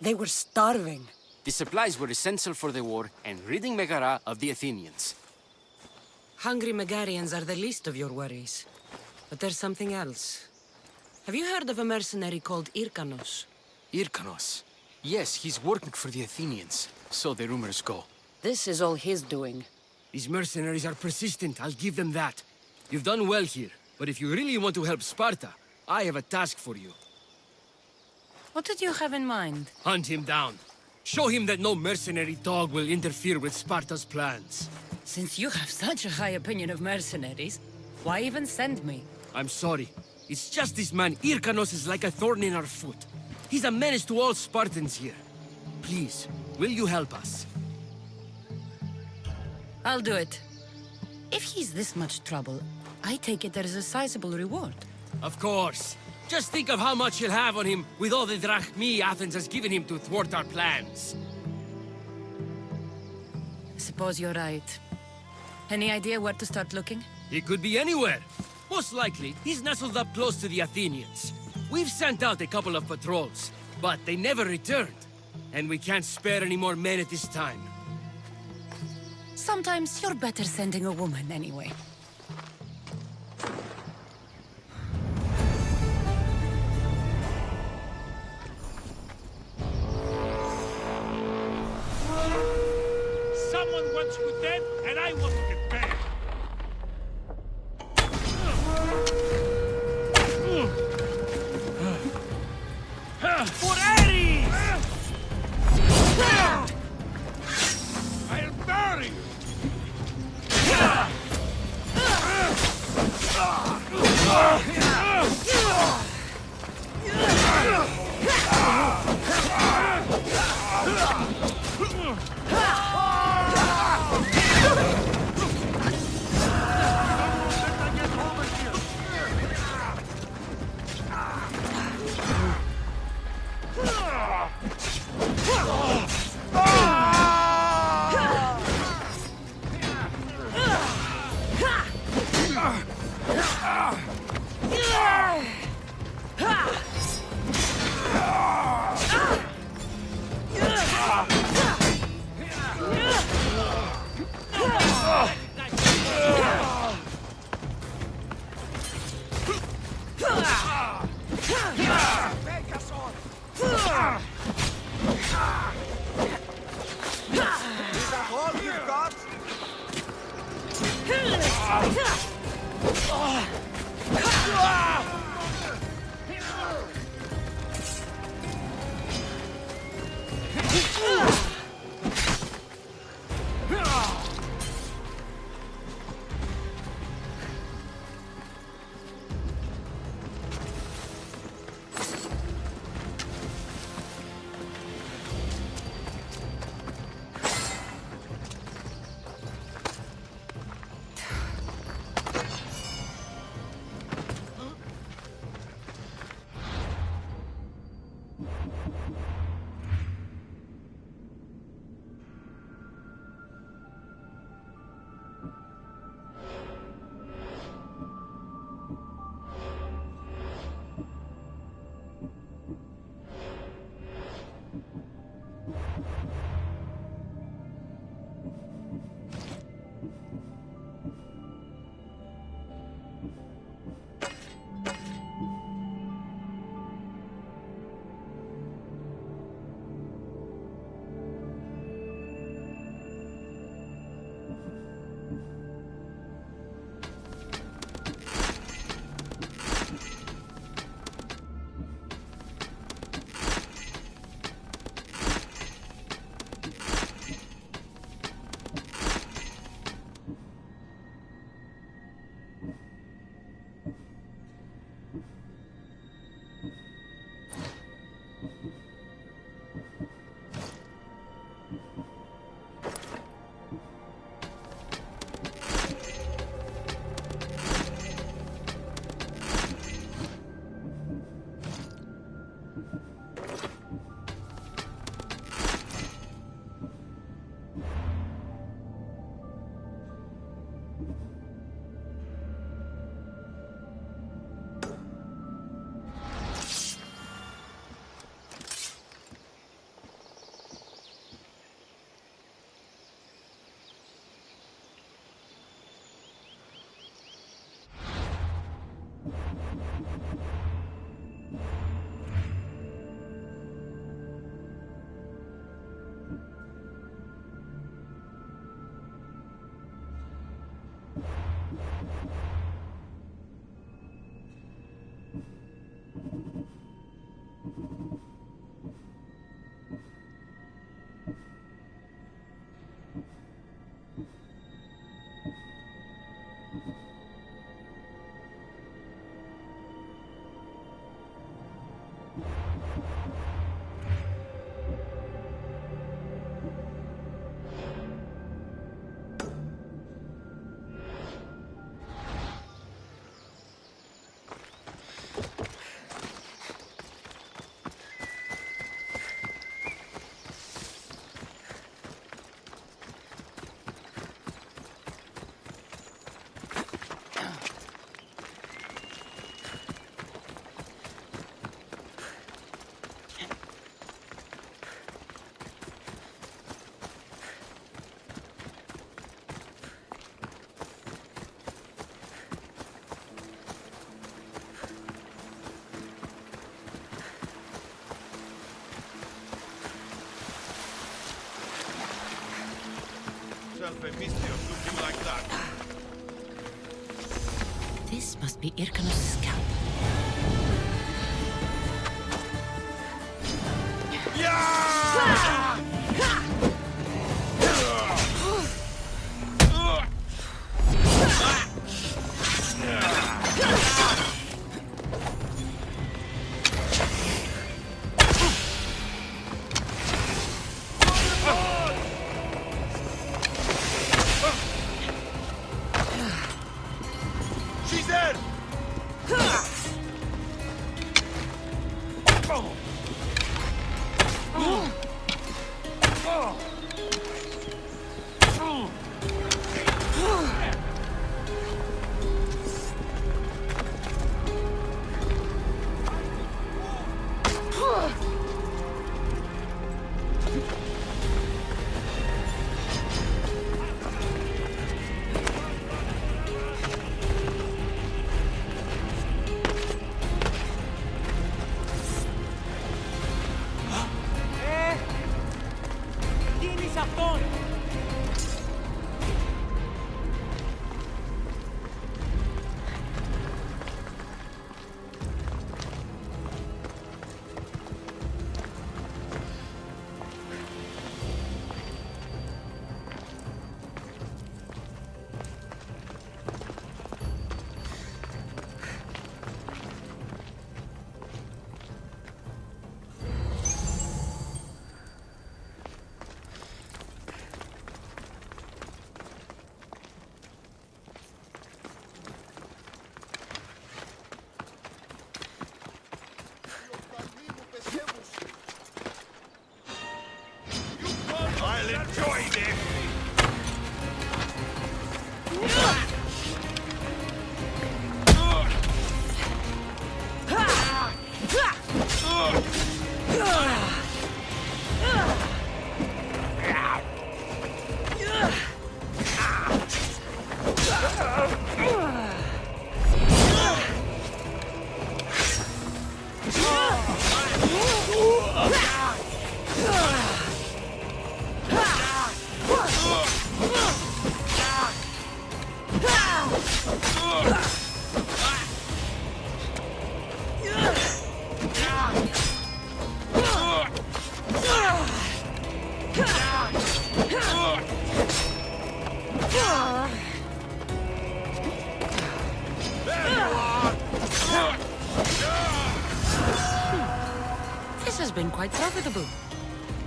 They were starving. The supplies were essential for the war and ridding Megara of the Athenians. Hungry Megarians are the least of your worries. But there's something else. Have you heard of a mercenary called Irkanos? Irkanos? Yes, he's working for the Athenians, so the rumors go. This is all his doing. These mercenaries are persistent, I'll give them that. You've done well here, but if you really want to help Sparta, I have a task for you. What did you have in mind? Hunt him down. Show him that no mercenary dog will interfere with Sparta's plans. Since you have such a high opinion of mercenaries, Why even send me? I'm sorry. It's just this man, Irkanos, is like a thorn in our foot. He's a menace to all Spartans here. Please, will you help us? I'll do it. If he's this much trouble, I take it there's a sizable reward. Of course. Just think of how much he'll have on him with all the drachmi Athens has given him to thwart our plans. Suppose you're right. Any idea where to start looking? He could be anywhere. Most likely, he's nestled up close to the Athenians. We've sent out a couple of patrols, but they never returned. And we can't spare any more men at this time. Sometimes you're better sending a woman anyway. Someone wants you dead, and I want to get paid. For Ares! I'll bury you! This must be Irkanos' scalp. She's dead! I'll enjoy this! This has been quite profitable.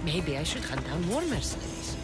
Maybe I should hunt down more mercenaries.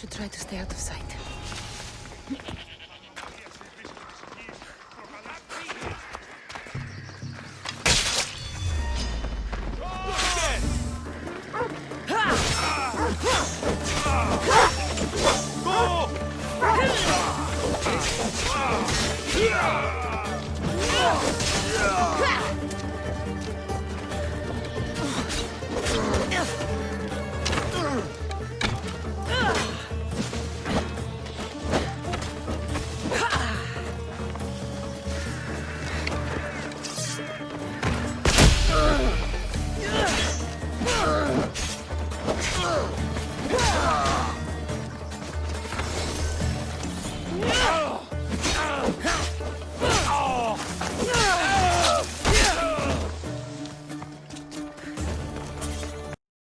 should try to stay out of sight.